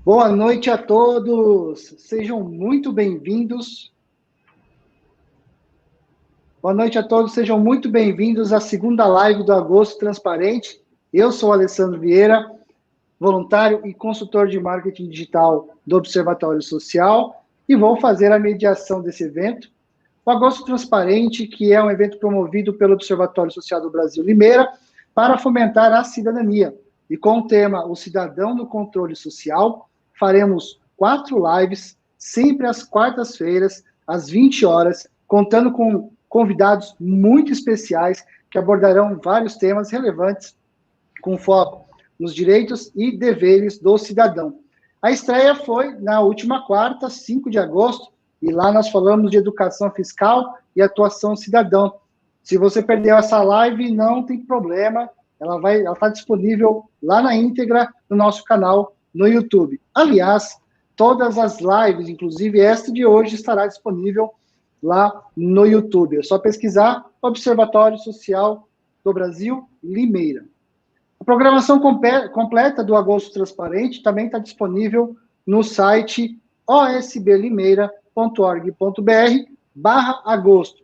Boa noite a todos, sejam muito bem-vindos. Boa noite a todos, sejam muito bem-vindos à segunda live do Agosto Transparente. Eu sou o Alessandro Vieira, voluntário e consultor de marketing digital do Observatório Social, e vou fazer a mediação desse evento. O Agosto Transparente, que é um evento promovido pelo Observatório Social do Brasil Limeira, para fomentar a cidadania. E com o tema O Cidadão no Controle Social, faremos 4 lives, sempre às quartas-feiras, às 20 horas, contando com convidados muito especiais que abordarão vários temas relevantes, com foco nos direitos e deveres do cidadão. A estreia foi na última quarta, 5 de agosto, e lá nós falamos de educação fiscal e atuação cidadã. Se você perdeu essa live, não tem problema, ela está disponível lá na íntegra no nosso canal no YouTube. Aliás, todas as lives, inclusive esta de hoje, estará disponível lá no YouTube. É só pesquisar Observatório Social do Brasil Limeira. A programação completa do Agosto Transparente também está disponível no site osblimeira.org.br/agosto.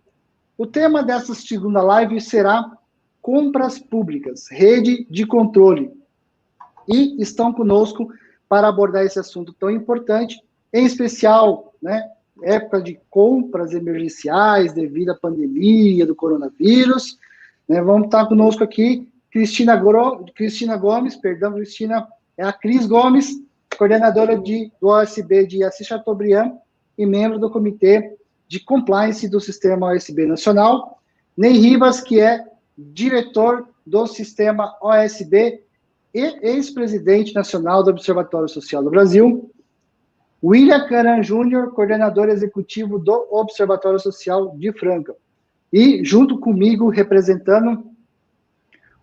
O tema dessa segunda live será compras públicas, rede de controle. E estão conosco para abordar esse assunto tão importante, em especial, época de compras emergenciais devido à pandemia do coronavírus. Vamos estar conosco aqui Cristina Gomes, Cristina é a Cris Gomes, coordenadora do OSB de Assis Chateaubriand e membro do Comitê de Compliance do Sistema OSB Nacional. Ney Rivas, que é diretor do Sistema OSB e ex-presidente nacional do Observatório Social do Brasil. William Caran Júnior, coordenador executivo do Observatório Social de Franca. E, junto comigo, representando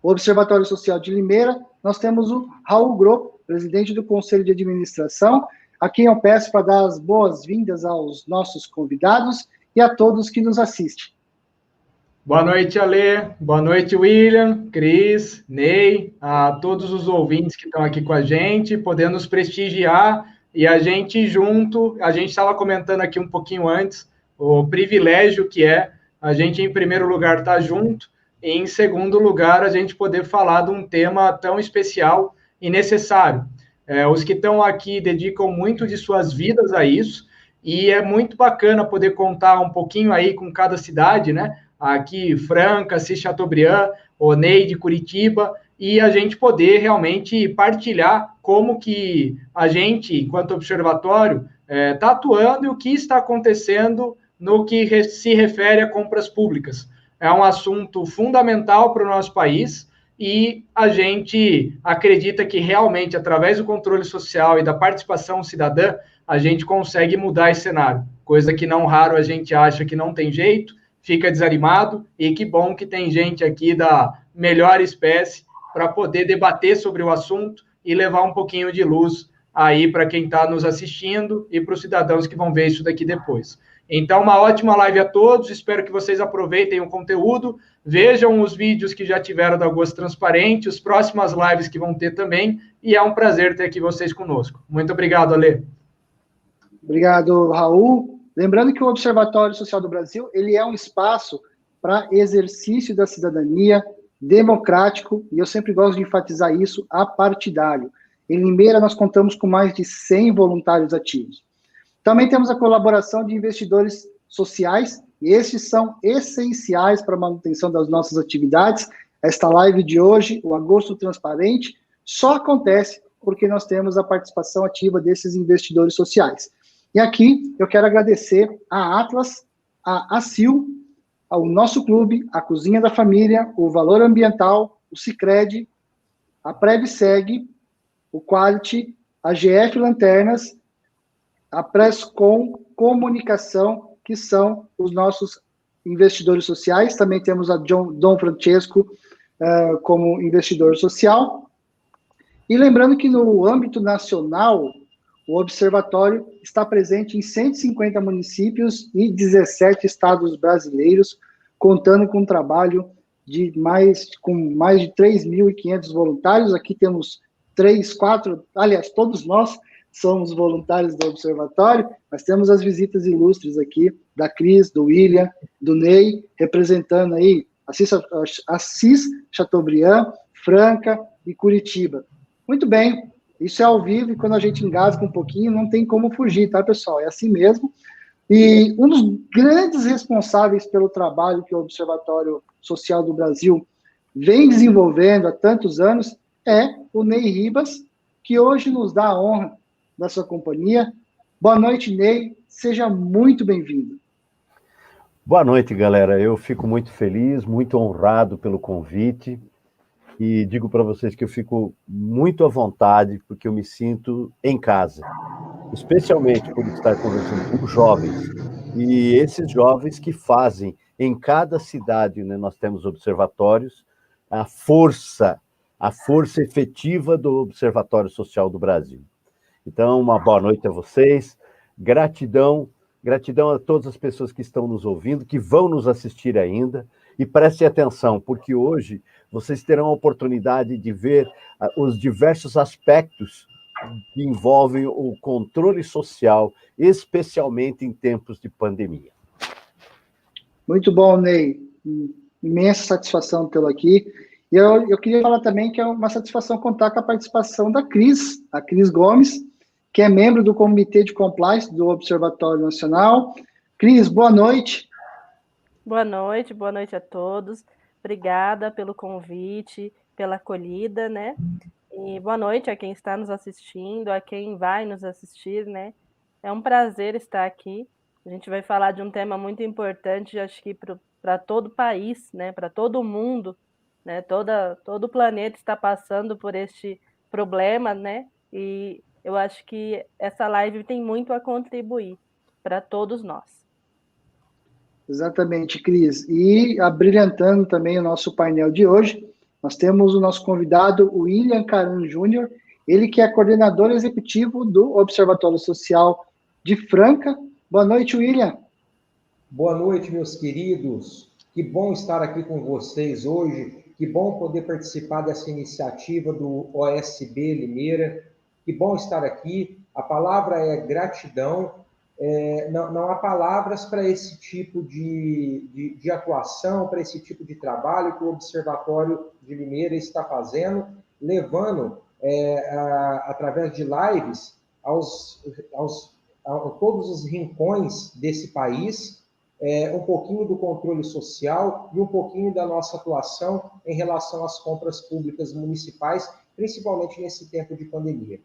o Observatório Social de Limeira, nós temos o Raul Gro, presidente do Conselho de Administração, a quem eu peço para dar as boas-vindas aos nossos convidados e a todos que nos assistem. Boa noite, Alê. Boa noite, William, Cris, Ney, a todos os ouvintes que estão aqui com a gente, podendo nos prestigiar e a gente junto, a gente estava comentando aqui um pouquinho antes, o privilégio que é a gente, em primeiro lugar, estar junto, e, em segundo lugar, a gente poder falar de um tema tão especial e necessário. Os que estão aqui dedicam muito de suas vidas a isso, e é muito bacana poder contar um pouquinho aí com cada cidade, né? Aqui, Franca, Assis Chateaubriand, o Ney de Curitiba, e a gente poder realmente partilhar como que a gente, enquanto observatório, está atuando e o que está acontecendo no que se refere a compras públicas. É um assunto fundamental para o nosso país e a gente acredita que realmente, através do controle social e da participação cidadã, a gente consegue mudar esse cenário, coisa que não raro a gente acha que não tem jeito, fica desanimado, e que bom que tem gente aqui da melhor espécie para poder debater sobre o assunto e levar um pouquinho de luz aí para quem está nos assistindo e para os cidadãos que vão ver isso daqui depois. Então, uma ótima live a todos, espero que vocês aproveitem o conteúdo, vejam os vídeos que já tiveram do Agosto Transparente, as próximas lives que vão ter também, e é um prazer ter aqui vocês conosco. Muito obrigado, Alê. Obrigado, Raul. Lembrando que o Observatório Social do Brasil, ele é um espaço para exercício da cidadania democrático, e eu sempre gosto de enfatizar isso, apartidário. Em Limeira, nós contamos com mais de 100 voluntários ativos. Também temos a colaboração de investidores sociais, e esses são essenciais para a manutenção das nossas atividades. Esta live de hoje, o Agosto Transparente, só acontece porque nós temos a participação ativa desses investidores sociais. E aqui eu quero agradecer a Atlas, a ACIL, ao nosso clube, a Cozinha da Família, o Valor Ambiental, o Sicredi, a Prevseg, o Quality, a GF Lanternas, a Prescom Comunicação, que são os nossos investidores sociais. Também temos a Dom Francesco como investidor social. E lembrando que no âmbito nacional, o Observatório está presente em 150 municípios e 17 estados brasileiros, contando com um trabalho com mais de 3.500 voluntários. Aqui temos todos nós somos voluntários do Observatório, mas temos as visitas ilustres aqui da Cris, do William, do Ney, representando aí Assis Chateaubriand, Franca e Curitiba. Muito bem, isso é ao vivo e quando a gente engasga um pouquinho, não tem como fugir, tá, pessoal? É assim mesmo. E um dos grandes responsáveis pelo trabalho que o Observatório Social do Brasil vem desenvolvendo há tantos anos é o Ney Ribas, que hoje nos dá a honra da sua companhia. Boa noite, Ney. Seja muito bem-vindo. Boa noite, galera. Eu fico muito feliz, muito honrado pelo convite e digo para vocês que eu fico muito à vontade porque eu me sinto em casa, especialmente por estar conversando com jovens. E esses jovens que fazem em cada cidade, né, nós temos observatórios, a força efetiva do Observatório Social do Brasil. Então, uma boa noite a vocês, gratidão a todas as pessoas que estão nos ouvindo, que vão nos assistir ainda, e prestem atenção, porque hoje vocês terão a oportunidade de ver os diversos aspectos que envolvem o controle social, especialmente em tempos de pandemia. Muito bom, Ney. Imensa satisfação tê-lo aqui. E eu queria falar também que é uma satisfação contar com a participação da Cris, a Cris Gomes, que é membro do Comitê de Compliance do Observatório Nacional. Cris, boa noite. Boa noite a todos. Obrigada pelo convite, pela acolhida, né? E boa noite a quem está nos assistindo, a quem vai nos assistir, né? É um prazer estar aqui. A gente vai falar de um tema muito importante, acho que para todo o país, né? Para todo o mundo, né? Todo o planeta está passando por este problema, né? E eu acho que essa live tem muito a contribuir para todos nós. Exatamente, Cris. E abrilhantando também o nosso painel de hoje, nós temos o nosso convidado, o William Caran Júnior, ele que é coordenador executivo do Observatório Social de Franca. Boa noite, William. Boa noite, meus queridos. Que bom estar aqui com vocês hoje. Que bom poder participar dessa iniciativa do OSB Limeira. Que bom estar aqui. A palavra é gratidão. Não há palavras para esse tipo de atuação, para esse tipo de trabalho que o Observatório de Limeira está fazendo, levando, através de lives, a todos os rincões desse país, um pouquinho do controle social e um pouquinho da nossa atuação em relação às compras públicas municipais, principalmente nesse tempo de pandemia.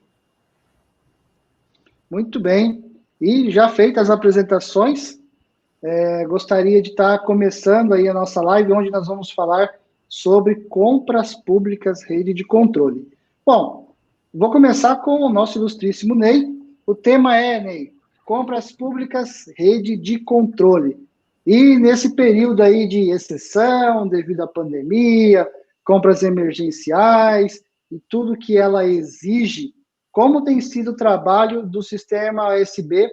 Muito bem. E já feitas as apresentações, gostaria de estar começando aí a nossa live, onde nós vamos falar sobre compras públicas, rede de controle. Bom, vou começar com o nosso ilustríssimo Ney. O tema é, Ney, compras públicas, rede de controle. E nesse período aí de exceção, devido à pandemia, compras emergenciais e tudo que ela exige, como tem sido o trabalho do sistema OSB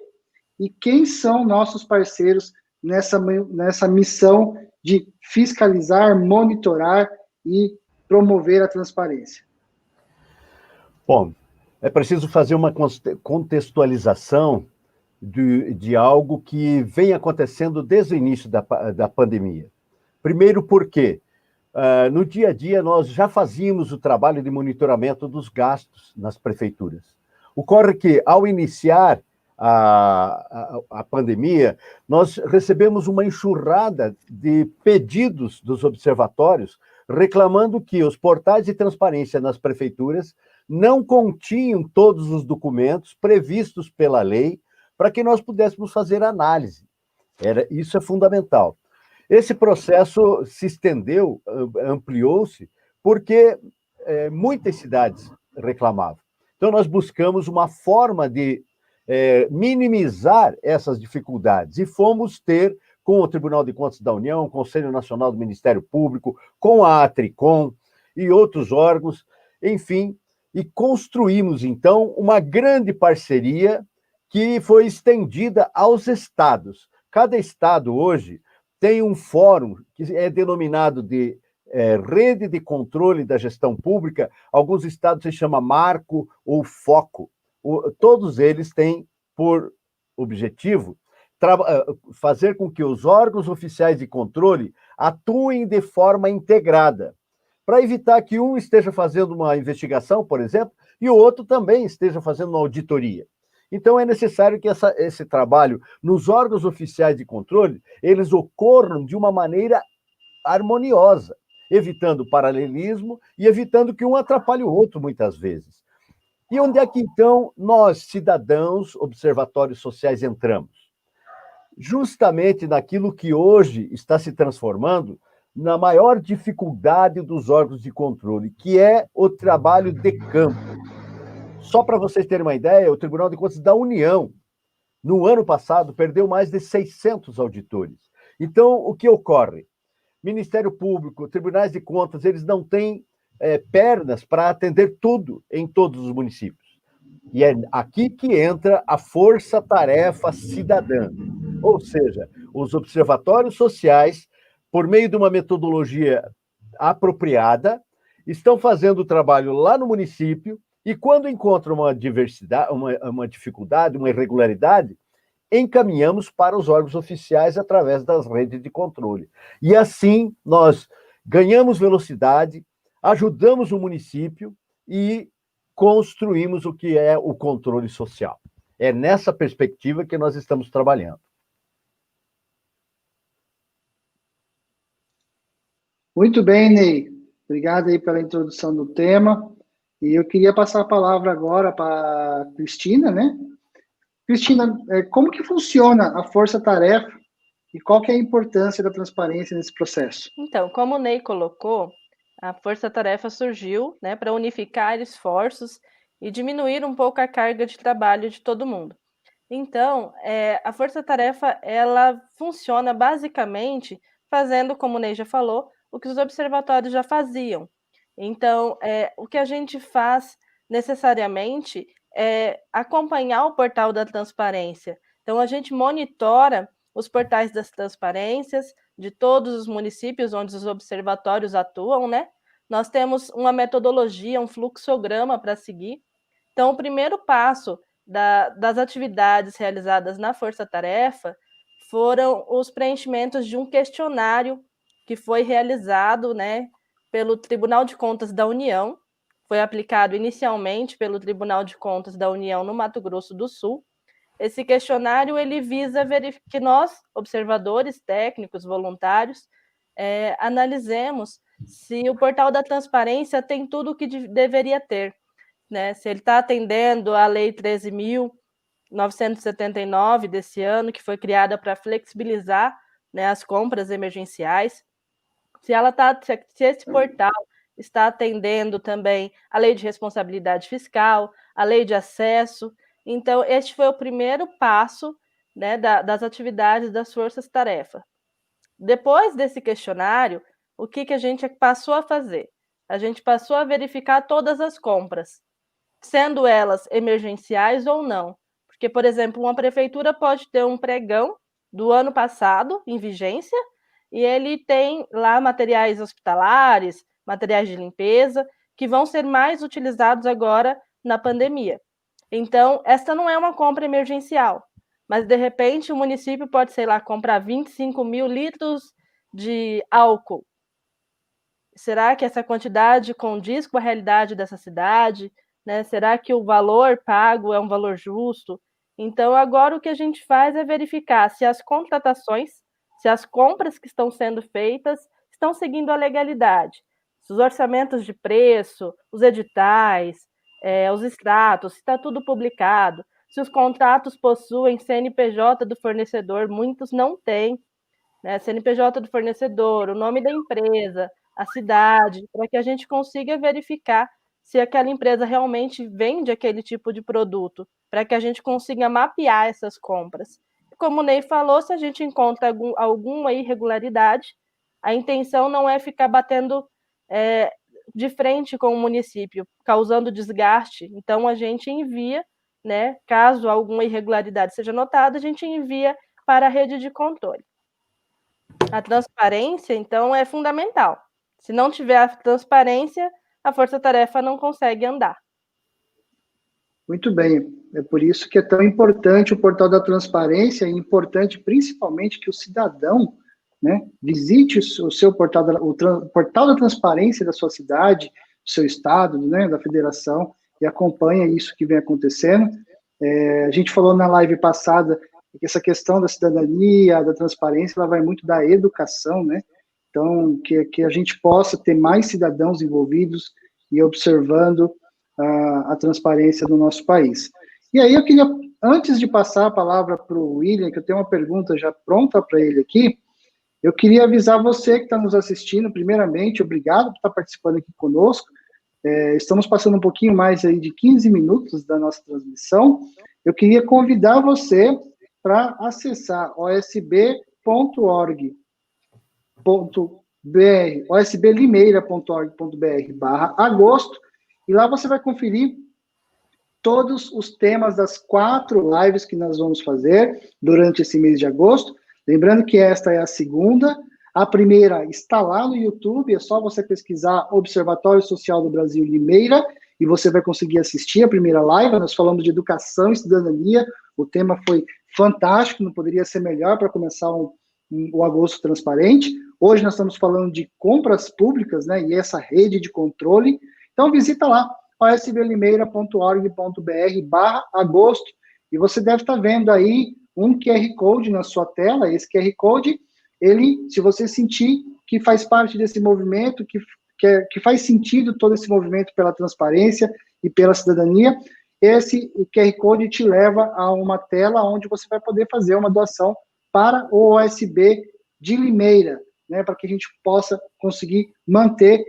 e quem são nossos parceiros nessa missão de fiscalizar, monitorar e promover a transparência? Bom, é preciso fazer uma contextualização de algo que vem acontecendo desde o início da pandemia. Primeiro porque, no dia a dia, nós já fazíamos o trabalho de monitoramento dos gastos nas prefeituras. Ocorre que, ao iniciar a pandemia, nós recebemos uma enxurrada de pedidos dos observatórios reclamando que os portais de transparência nas prefeituras não continham todos os documentos previstos pela lei para que nós pudéssemos fazer análise. Isso é fundamental. Esse processo se estendeu, ampliou-se, porque muitas cidades reclamavam. Então, nós buscamos uma forma de minimizar essas dificuldades e fomos ter, com o Tribunal de Contas da União, o Conselho Nacional do Ministério Público, com a Atricom e outros órgãos, enfim, e construímos, então, uma grande parceria que foi estendida aos estados. Cada estado, hoje, tem um fórum que é denominado de Rede de Controle da Gestão Pública. Alguns estados se chama Marco ou Foco. todos eles têm por objetivo fazer com que os órgãos oficiais de controle atuem de forma integrada, para evitar que um esteja fazendo uma investigação, por exemplo, e o outro também esteja fazendo uma auditoria. Então, é necessário que esse trabalho nos órgãos oficiais de controle, eles ocorram de uma maneira harmoniosa, evitando paralelismo e evitando que um atrapalhe o outro, muitas vezes. E onde é que, então, nós, cidadãos, observatórios sociais, entramos? Justamente naquilo que hoje está se transformando na maior dificuldade dos órgãos de controle, que é o trabalho de campo. Só para vocês terem uma ideia, o Tribunal de Contas da União, no ano passado, perdeu mais de 600 auditores. Então, o que ocorre? Ministério Público, Tribunais de Contas, eles não têm pernas para atender tudo em todos os municípios. E é aqui que entra a força-tarefa cidadã. Ou seja, os observatórios sociais, por meio de uma metodologia apropriada, estão fazendo o trabalho lá no município e, quando encontram uma diversidade, uma dificuldade, uma irregularidade, encaminhamos para os órgãos oficiais através das redes de controle. E assim nós ganhamos velocidade, ajudamos o município e construímos o que é o controle social. É nessa perspectiva que nós estamos trabalhando. Muito bem, Ney. Obrigado aí pela introdução do tema. E eu queria passar a palavra agora para a Cristina, né? Cristina, como que funciona a força-tarefa e qual que é a importância da transparência nesse processo? Então, como o Ney colocou, a força-tarefa surgiu, né, para unificar esforços e diminuir um pouco a carga de trabalho de todo mundo. Então, a força-tarefa, ela funciona basicamente fazendo, como o Ney já falou, o que os observatórios já faziam. Então, o que a gente faz necessariamente é acompanhar o portal da transparência. Então, a gente monitora os portais das transparências de todos os municípios onde os observatórios atuam, né? Nós temos uma metodologia, um fluxograma para seguir. Então, o primeiro passo das atividades realizadas na Força-Tarefa foram os preenchimentos de um questionário que foi realizado, né, pelo Tribunal de Contas da União, foi aplicado inicialmente pelo Tribunal de Contas da União no Mato Grosso do Sul. Esse questionário ele visa verificar que nós, observadores, técnicos, voluntários, analisemos se o portal da transparência tem tudo o que deveria ter, né? Se ele está atendendo a Lei 13.979 desse ano, que foi criada para flexibilizar, né, as compras emergenciais, se esse portal está atendendo também a Lei de Responsabilidade Fiscal, a Lei de Acesso. Então, este foi o primeiro passo, né, das atividades das forças-tarefa. Depois desse questionário, o que a gente passou a fazer? A gente passou a verificar todas as compras, sendo elas emergenciais ou não. Porque, por exemplo, uma prefeitura pode ter um pregão do ano passado em vigência e ele tem lá materiais hospitalares, materiais de limpeza, que vão ser mais utilizados agora na pandemia. Então, essa não é uma compra emergencial, mas, de repente, o município pode, sei lá, comprar 25 mil litros de álcool. Será que essa quantidade condiz com a realidade dessa cidade? Né? Será que o valor pago é um valor justo? Então, agora o que a gente faz é verificar se as contratações, se as compras que estão sendo feitas estão seguindo a legalidade. Se os orçamentos de preço, os editais, os extratos, se está tudo publicado, se os contratos possuem CNPJ do fornecedor, muitos não têm, né? CNPJ do fornecedor, o nome da empresa, a cidade, para que a gente consiga verificar se aquela empresa realmente vende aquele tipo de produto, para que a gente consiga mapear essas compras. Como o Ney falou, se a gente encontra alguma irregularidade, a intenção não é ficar batendo de frente com o município, causando desgaste. Então, a gente envia, né, caso alguma irregularidade seja notada, a gente envia para a rede de controle. A transparência, então, é fundamental. Se não tiver a transparência, a força-tarefa não consegue andar. Muito bem. É por isso que é tão importante o portal da transparência, e importante principalmente que o cidadão, né, visite o seu portal, portal da transparência da sua cidade, do seu estado, né, da federação, e acompanhe isso que vem acontecendo. A gente falou na live passada que essa questão da cidadania, da transparência, ela vai muito da educação, né? Então, que a gente possa ter mais cidadãos envolvidos e observando a transparência do nosso país. E aí eu queria, antes de passar a palavra para o William, que eu tenho uma pergunta já pronta para ele aqui, eu queria avisar você que está nos assistindo, primeiramente, obrigado por estar participando aqui conosco. Estamos passando um pouquinho mais aí de 15 minutos da nossa transmissão. Eu queria convidar você para acessar osb.org.br, osblimeira.org.br/agosto, e lá você vai conferir todos os temas das 4 lives que nós vamos fazer durante esse mês de agosto. Lembrando que esta é a segunda. A primeira está lá no YouTube, é só você pesquisar Observatório Social do Brasil Limeira, e você vai conseguir assistir a primeira live. Nós falamos de educação e cidadania, o tema foi fantástico, não poderia ser melhor para começar o Agosto Transparente. Hoje nós estamos falando de compras públicas, né, e essa rede de controle. Então visita lá, osblimeira.org.br/agosto, e você deve estar vendo aí um QR Code na sua tela. Esse QR Code, ele, se você sentir que faz parte desse movimento, que faz sentido todo esse movimento pela transparência e pela cidadania, esse QR Code te leva a uma tela onde você vai poder fazer uma doação para o OSB de Limeira, né, para que a gente possa conseguir manter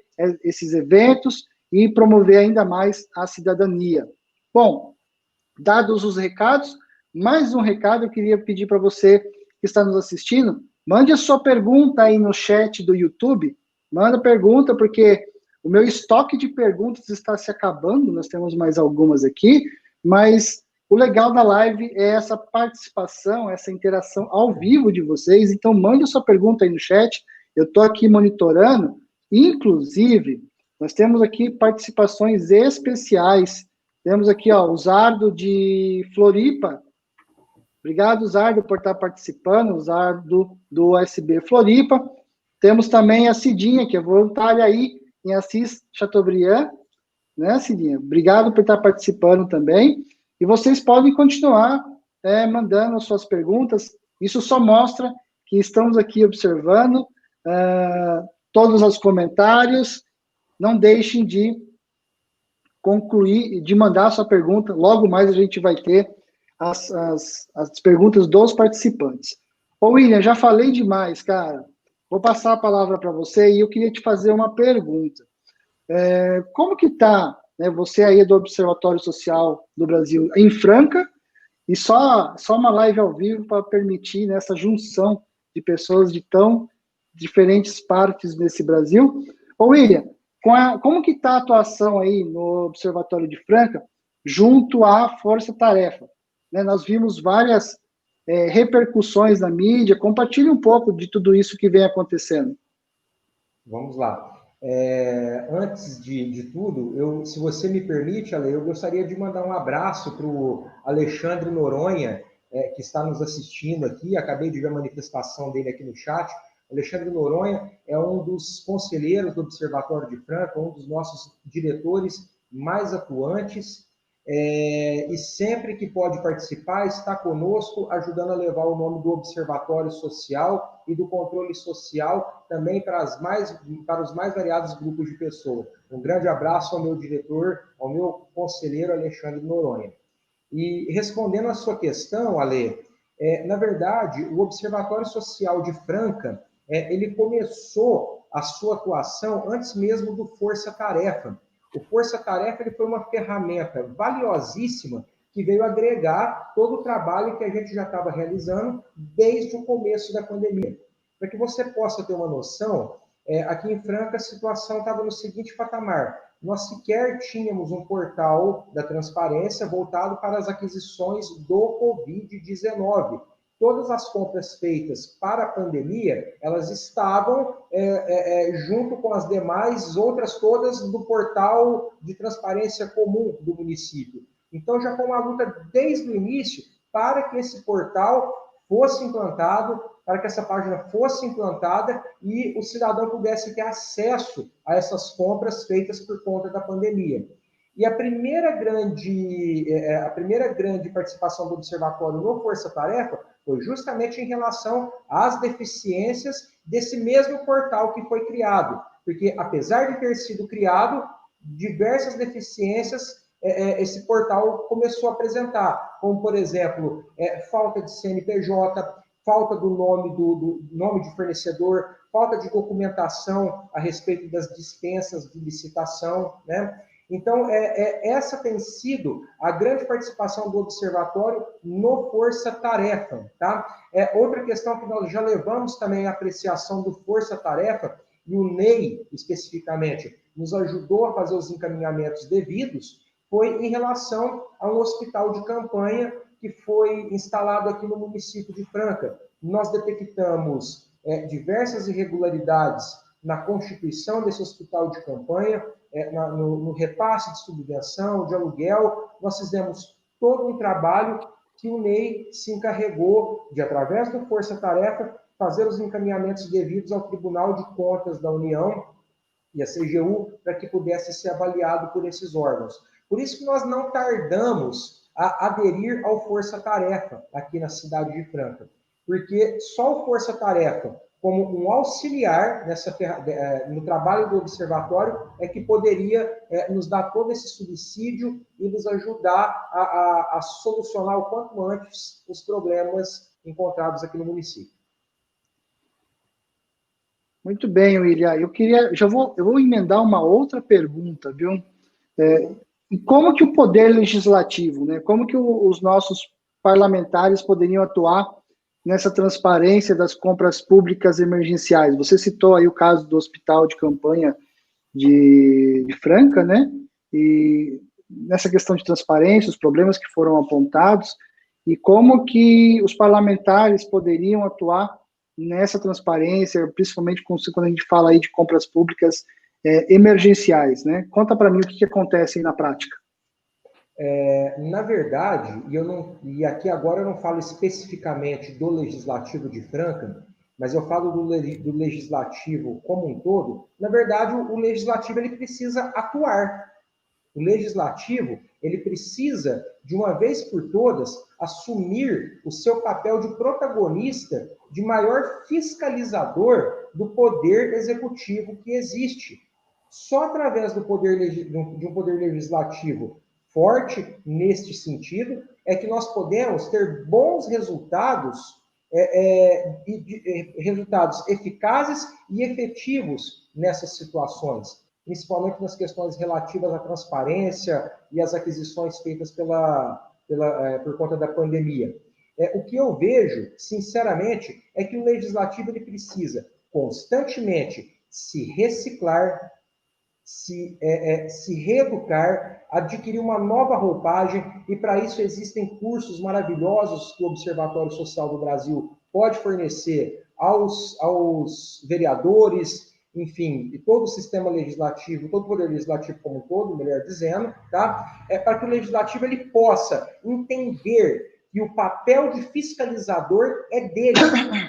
esses eventos e promover ainda mais a cidadania. Bom, dados os recados, mais um recado eu queria pedir para você que está nos assistindo, mande a sua pergunta aí no chat do YouTube, manda pergunta, porque o meu estoque de perguntas está se acabando, nós temos mais algumas aqui, mas o legal da live é essa participação, essa interação ao vivo de vocês. Então mande a sua pergunta aí no chat, eu estou aqui monitorando, inclusive, nós temos aqui participações especiais. Temos aqui, ó, o Zardo de Floripa. Obrigado, Zardo, por estar participando, o Zardo do USB Floripa. Temos também a Cidinha, que é voluntária aí em Assis Chateaubriand, né, Cidinha? Obrigado por estar participando também. E vocês podem continuar mandando as suas perguntas. Isso só mostra que estamos aqui observando todos os comentários. Não deixem de concluir, de mandar a sua pergunta. Logo mais a gente vai ter as perguntas dos participantes. Ô, William, já falei demais, cara. Vou passar a palavra para você e eu queria te fazer uma pergunta. Como que está, né, você aí do Observatório Social do Brasil em Franca, e só uma live ao vivo para permitir, né, essa junção de pessoas de tão diferentes partes desse Brasil. Ô, William, como que está a atuação aí no Observatório de Franca junto à Força Tarefa? Né, nós vimos várias repercussões na mídia. Compartilhe um pouco de tudo isso que vem acontecendo. Vamos lá. Antes de tudo, se você me permite, Ale, eu gostaria de mandar um abraço para o Alexandre Noronha, que está nos assistindo aqui. Acabei de ver a manifestação dele aqui no chat. Alexandre Noronha é um dos conselheiros do Observatório de Franca, um dos nossos diretores mais atuantes, e sempre que pode participar, está conosco, ajudando a levar o nome do Observatório Social e do controle social também para os mais variados grupos de pessoas. Um grande abraço ao meu diretor, ao meu conselheiro Alexandre Noronha. E respondendo à sua questão, Ale, na verdade, o Observatório Social de Franca, ele começou a sua atuação antes mesmo do Força Tarefa. O Força Tarefa ele foi uma ferramenta valiosíssima que veio agregar todo o trabalho que a gente já estava realizando desde o começo da pandemia. Para que você possa ter uma noção, aqui em Franca a situação estava no seguinte patamar: nós sequer tínhamos um portal da transparência voltado para as aquisições do Covid-19. Todas as compras feitas para a pandemia, elas estavam junto com as demais outras todas do portal de transparência comum do município. Então, já foi uma luta desde o início para que esse portal fosse implantado, para que essa página fosse implantada e o cidadão pudesse ter acesso a essas compras feitas por conta da pandemia. E a primeira grande participação do Observatório no Força Tarefa foi justamente em relação às deficiências desse mesmo portal que foi criado. Porque, apesar de ter sido criado, diversas deficiências esse portal começou a apresentar, como, por exemplo, falta de CNPJ, falta do nome de fornecedor, falta de documentação a respeito das dispensas de licitação, né? Então, essa tem sido a grande participação do Observatório no Força Tarefa, tá? Outra questão que nós já levamos também à apreciação do Força Tarefa, e o Ney, especificamente, nos ajudou a fazer os encaminhamentos devidos, foi em relação a um hospital de campanha que foi instalado aqui no município de Franca. Nós detectamos diversas irregularidades na constituição desse hospital de campanha, no repasse de subvenção, de aluguel. Nós fizemos todo um trabalho que o Ney se encarregou de, através do Força Tarefa, fazer os encaminhamentos devidos ao Tribunal de Contas da União e a CGU, para que pudesse ser avaliado por esses órgãos. Por isso que nós não tardamos a aderir ao Força Tarefa aqui na cidade de Franca, porque só o Força Tarefa, como um auxiliar no trabalho do Observatório, é que poderia nos dar todo esse subsídio e nos ajudar a solucionar o quanto antes os problemas encontrados aqui no município. Muito bem, William. Eu vou emendar uma outra pergunta, viu? Como que o poder legislativo, né? Como que os nossos parlamentares poderiam atuar nessa transparência das compras públicas emergenciais? Você citou aí o caso do hospital de campanha de Franca, né? E nessa questão de transparência, os problemas que foram apontados, e como que os parlamentares poderiam atuar nessa transparência, principalmente quando a gente fala aí de compras públicas emergenciais, né? Conta para mim o que acontece aí na prática. Na verdade, e aqui agora eu não falo especificamente do Legislativo de Franca, mas eu falo do Legislativo como um todo. Na verdade, o Legislativo ele precisa atuar. O Legislativo ele precisa, de uma vez por todas, assumir o seu papel de protagonista, de maior fiscalizador do poder executivo que existe. Só através de um poder legislativo forte neste sentido é que nós podemos ter bons resultados, resultados eficazes e efetivos nessas situações, principalmente nas questões relativas à transparência e às aquisições feitas por conta da pandemia. O que eu vejo, sinceramente, é que o legislativo ele precisa constantemente se reciclar, se reeducar, adquirir uma nova roupagem, e para isso existem cursos maravilhosos que o Observatório Social do Brasil pode fornecer aos vereadores, enfim, e todo o sistema legislativo, todo o poder legislativo como um todo, melhor dizendo, tá? Para que o legislativo ele possa entender que o papel de fiscalizador é dele,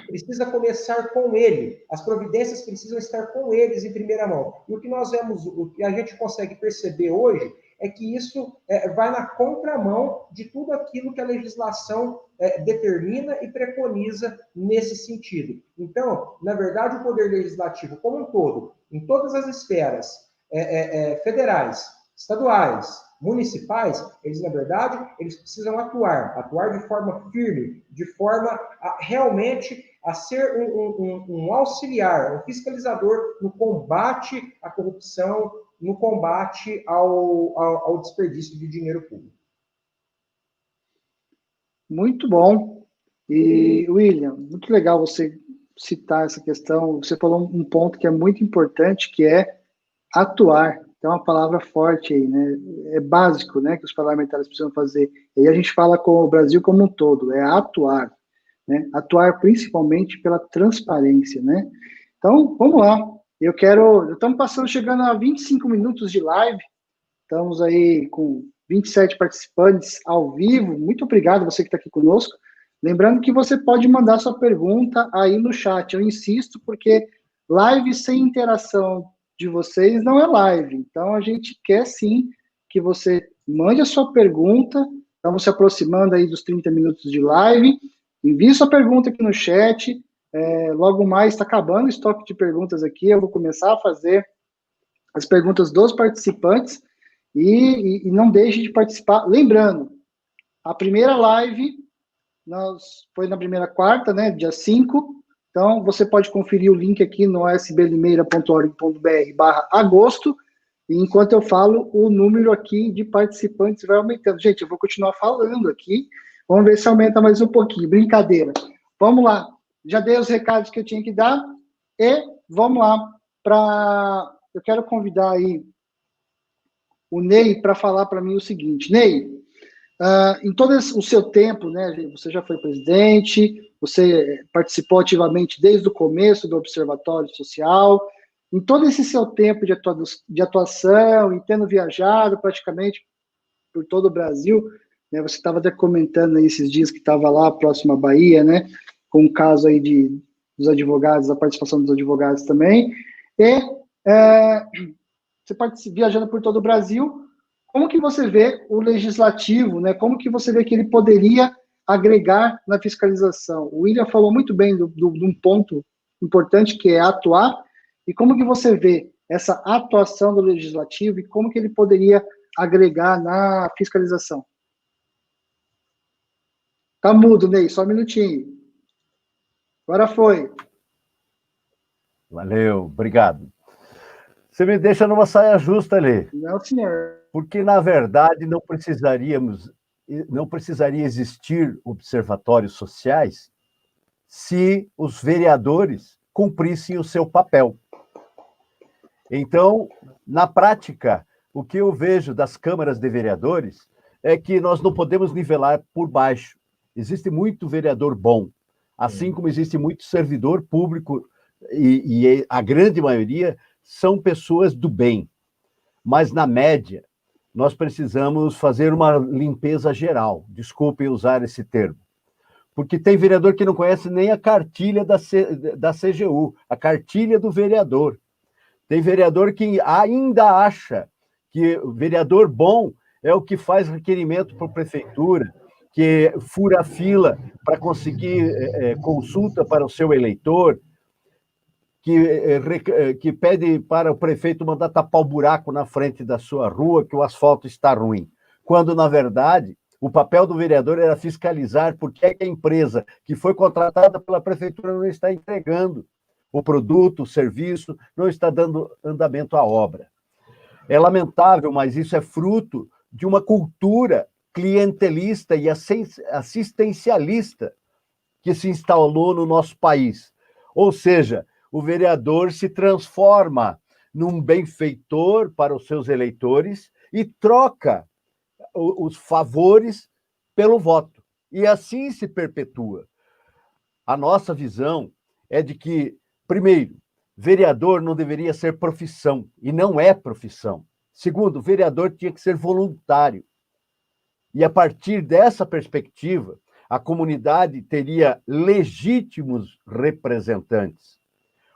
precisa começar com ele, as providências precisam estar com eles em primeira mão. E o que a gente consegue perceber hoje é que isso vai na contramão de tudo aquilo que a legislação determina e preconiza nesse sentido. Então, na verdade, o poder legislativo como um todo, em todas as esferas federais, estaduais, municipais, eles, na verdade, eles precisam atuar de forma firme, de forma realmente a ser um auxiliar, um fiscalizador no combate à corrupção, no combate ao desperdício de dinheiro público. Muito bom. E, William, muito legal você citar essa questão. Você falou um ponto que é muito importante, que é atuar. É uma palavra forte aí, né? É básico, né, que os parlamentares precisam fazer. E aí a gente fala com o Brasil como um todo, é atuar, né? Atuar principalmente pela transparência, né? Então, vamos lá. Estamos chegando a 25 minutos de live. Estamos aí com 27 participantes ao vivo. Muito obrigado você que está aqui conosco. Lembrando que você pode mandar sua pergunta aí no chat. Eu insisto, porque live sem interação de vocês não é live. Então, a gente quer sim que você mande a sua pergunta. Estamos se aproximando aí dos 30 minutos de live. Envie sua pergunta aqui no chat. Logo mais está acabando o estoque de perguntas aqui. Eu vou começar a fazer as perguntas dos participantes. E não deixe de participar. Lembrando, a primeira live foi na primeira quarta, né, dia 5. Então, você pode conferir o link aqui no osblimeira.org.br/agosto. E enquanto eu falo, o número aqui de participantes vai aumentando. Gente, eu vou continuar falando aqui. Vamos ver se aumenta mais um pouquinho. Brincadeira. Vamos lá. Já dei os recados que eu tinha que dar. E vamos lá eu quero convidar aí o Ney para falar para mim o seguinte. Ney, em todo o seu tempo, né, você já foi presidente, você participou ativamente desde o começo do Observatório Social. Em todo esse seu tempo de atuação e tendo viajado praticamente por todo o Brasil, né, você estava até comentando aí esses dias que estava lá próximo à Bahia, né, com o caso aí dos advogados, a participação dos advogados também, e você viajando por todo o Brasil, como que você vê o legislativo, né? Como que você vê que ele poderia agregar na fiscalização? O William falou muito bem de um ponto importante, que é atuar, e como que você vê essa atuação do legislativo e como que ele poderia agregar na fiscalização? Tá mudo, Ney, só um minutinho. Agora foi. Valeu, obrigado. Você me deixa numa saia justa ali. Não, senhor. Porque, na verdade, não precisaria existir observatórios sociais se os vereadores cumprissem o seu papel. Então, na prática, o que eu vejo das câmaras de vereadores é que nós não podemos nivelar por baixo. Existe muito vereador bom, assim como existe muito servidor público, e a grande maioria são pessoas do bem. Mas, na média, nós precisamos fazer uma limpeza geral. Desculpem usar esse termo. Porque tem vereador que não conhece nem a cartilha da CGU, a cartilha do vereador. Tem vereador que ainda acha que o vereador bom é o que faz requerimento para a prefeitura, que fura a fila para conseguir consulta para o seu eleitor, que pede para o prefeito mandar tapar o buraco na frente da sua rua, que o asfalto está ruim. Quando, na verdade, o papel do vereador era fiscalizar por que a empresa que foi contratada pela prefeitura não está entregando o produto, o serviço, não está dando andamento à obra. É lamentável, mas isso é fruto de uma cultura clientelista e assistencialista que se instalou no nosso país. Ou seja, o vereador se transforma num benfeitor para os seus eleitores e troca os favores pelo voto. E assim se perpetua. A nossa visão é de que, primeiro, vereador não deveria ser profissão, e não é profissão. Segundo, vereador tinha que ser voluntário. E a partir dessa perspectiva, a comunidade teria legítimos representantes.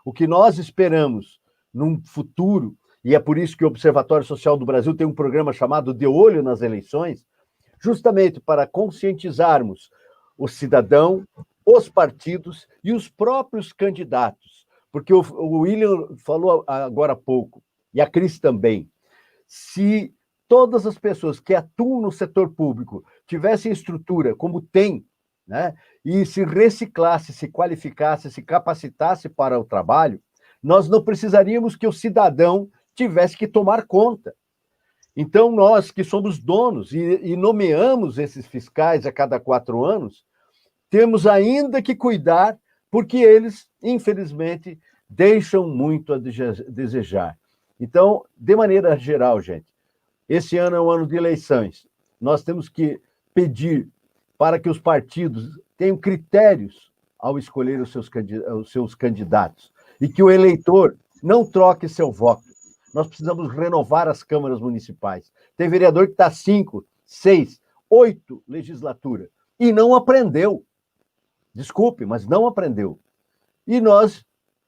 O que nós esperamos num futuro, e é por isso que o Observatório Social do Brasil tem um programa chamado De Olho nas Eleições, justamente para conscientizarmos o cidadão, os partidos e os próprios candidatos. Porque o William falou agora há pouco, e a Cris também, se todas as pessoas que atuam no setor público tivessem estrutura como tem, né, e se reciclasse, se qualificasse, se capacitasse para o trabalho, nós não precisaríamos que o cidadão tivesse que tomar conta. Então, nós que somos donos e nomeamos esses fiscais a cada 4 anos, temos ainda que cuidar, porque eles, infelizmente, deixam muito a desejar. Então, de maneira geral, gente, esse ano é um ano de eleições. Nós temos que pedir para que os partidos tenham critérios ao escolher os seus candidatos e que o eleitor não troque seu voto. Nós precisamos renovar as câmaras municipais, Tem vereador que está 5, 6, 8 legislaturas e não aprendeu. Desculpe, mas não aprendeu. E nós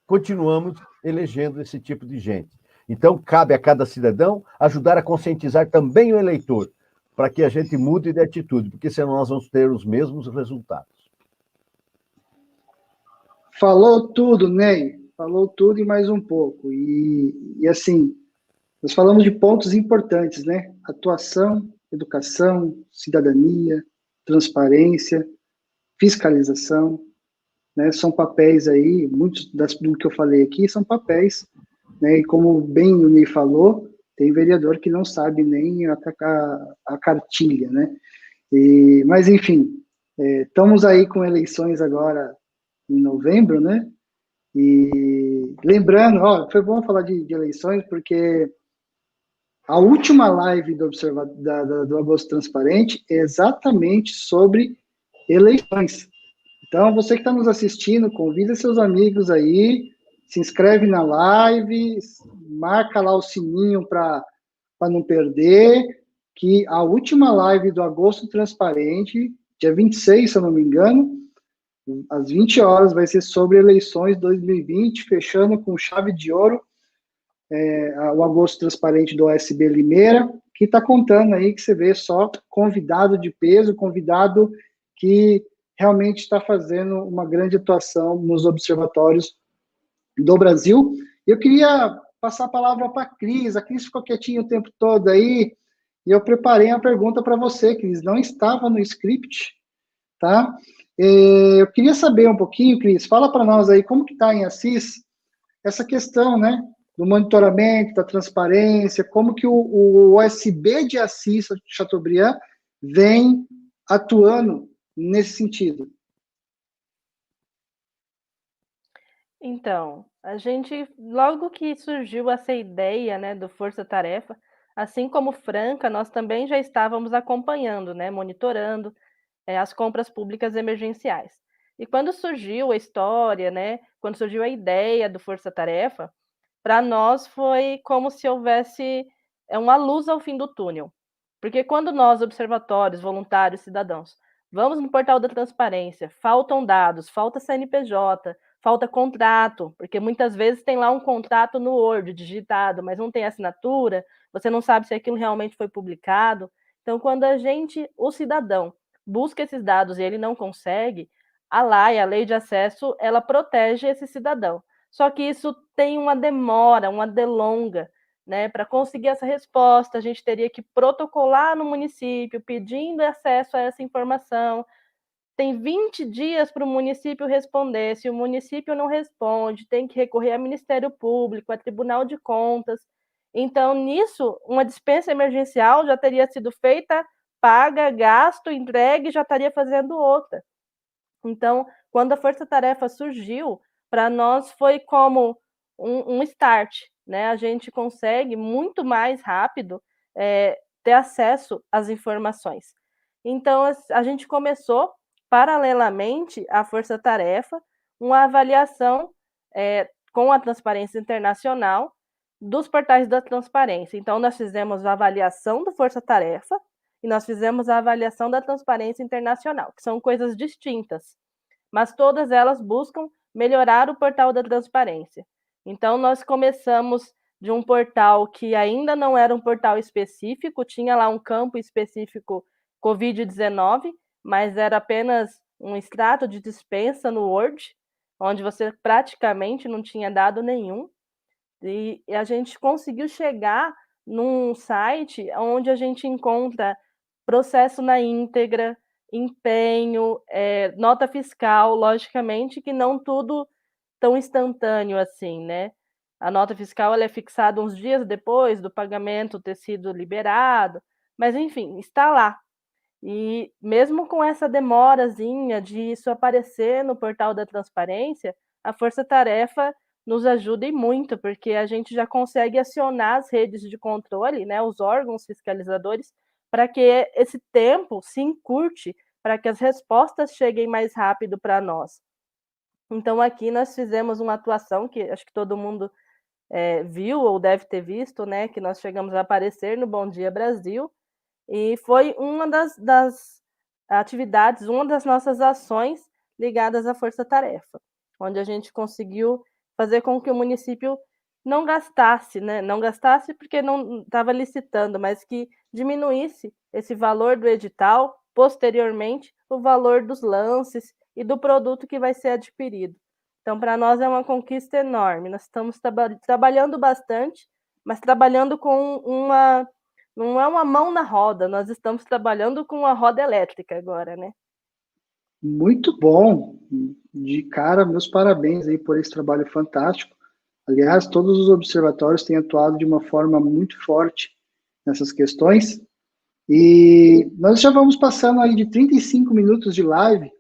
continuamos elegendo esse tipo de gente. Então, cabe a cada cidadão ajudar a conscientizar também o eleitor, para que a gente mude de atitude, porque senão nós vamos ter os mesmos resultados. Falou tudo, Ney. Falou tudo e mais um pouco. E assim, nós falamos de pontos importantes, né? Atuação, educação, cidadania, transparência, fiscalização, né? São papéis aí, muitos do que eu falei aqui são papéis, né? E como bem o Ney falou, tem vereador que não sabe nem a cartilha, né? Mas, enfim, estamos aí com eleições agora em novembro, né? E lembrando, ó, foi bom falar de eleições, porque a última live do Agosto Transparente é exatamente sobre eleições. Então, você que está nos assistindo, convida seus amigos aí, se inscreve na live, marca lá o sininho para não perder, que a última live do Agosto Transparente, dia 26, se eu não me engano, às 20 horas, vai ser sobre eleições 2020, fechando com chave de ouro o Agosto Transparente do OSB Limeira, que está contando aí que você vê só convidado de peso, convidado que realmente está fazendo uma grande atuação nos observatórios do Brasil. Eu queria passar a palavra para a Cris ficou quietinha o tempo todo aí, e eu preparei uma pergunta para você, Cris, não estava no script, tá? Eu queria saber um pouquinho, Cris, fala para nós aí como que está em Assis essa questão, né, do monitoramento, da transparência, como que o OSB de Assis Chateaubriand vem atuando nesse sentido. Então, a gente, logo que surgiu essa ideia, né, do Força Tarefa, assim como Franca, nós também já estávamos acompanhando, né, monitorando as compras públicas emergenciais. E quando surgiu a história, né, quando surgiu a ideia do Força Tarefa, para nós foi como se houvesse uma luz ao fim do túnel. Porque quando nós, observatórios, voluntários, cidadãos, vamos no portal da transparência, faltam dados, falta CNPJ, falta contrato, porque muitas vezes tem lá um contrato no Word digitado, mas não tem assinatura, você não sabe se aquilo realmente foi publicado. Então, quando a gente, o cidadão, busca esses dados e ele não consegue, a LAI, a Lei de Acesso, ela protege esse cidadão. Só que isso tem uma demora, uma delonga, né? Para conseguir essa resposta, a gente teria que protocolar no município, pedindo acesso a essa informação. Tem 20 dias para o município responder. Se o município não responde, tem que recorrer ao Ministério Público, ao Tribunal de Contas. Então, nisso, uma dispensa emergencial já teria sido feita, paga, gasto, entregue, já estaria fazendo outra. Então, quando a Força Tarefa surgiu, para nós foi como um start, né? A gente consegue muito mais rápido ter acesso às informações. Então, a gente começou, paralelamente à Força Tarefa, uma avaliação com a Transparência Internacional dos portais da transparência. Então, nós fizemos a avaliação do Força Tarefa e nós fizemos a avaliação da Transparência Internacional, que são coisas distintas, mas todas elas buscam melhorar o portal da transparência. Então, nós começamos de um portal que ainda não era um portal específico, tinha lá um campo específico Covid-19, mas era apenas um extrato de dispensa no Word, onde você praticamente não tinha dado nenhum. E a gente conseguiu chegar num site onde a gente encontra processo na íntegra, empenho, nota fiscal, logicamente que não tudo tão instantâneo assim, né? A nota fiscal ela é fixada uns dias depois do pagamento ter sido liberado, mas enfim, está lá. E mesmo com essa demorazinha de isso aparecer no portal da transparência, a Força Tarefa nos ajuda e muito, porque a gente já consegue acionar as redes de controle, né, os órgãos fiscalizadores, para que esse tempo se encurte, para que as respostas cheguem mais rápido para nós. Então, aqui nós fizemos uma atuação que acho que todo mundo viu ou deve ter visto, né, que nós chegamos a aparecer no Bom Dia Brasil, e foi uma das atividades, uma das nossas ações ligadas à Força Tarefa, onde a gente conseguiu fazer com que o município não gastasse, né? Não gastasse porque não estava licitando, mas que diminuísse esse valor do edital, posteriormente, o valor dos lances e do produto que vai ser adquirido. Então, para nós é uma conquista enorme. Nós estamos trabalhando bastante, mas trabalhando com não é uma mão na roda, nós estamos trabalhando com uma roda elétrica agora, né? Muito bom. De cara, meus parabéns aí por esse trabalho fantástico. Aliás, todos os observatórios têm atuado de uma forma muito forte nessas questões. E nós já vamos passando aí de 35 minutos de live.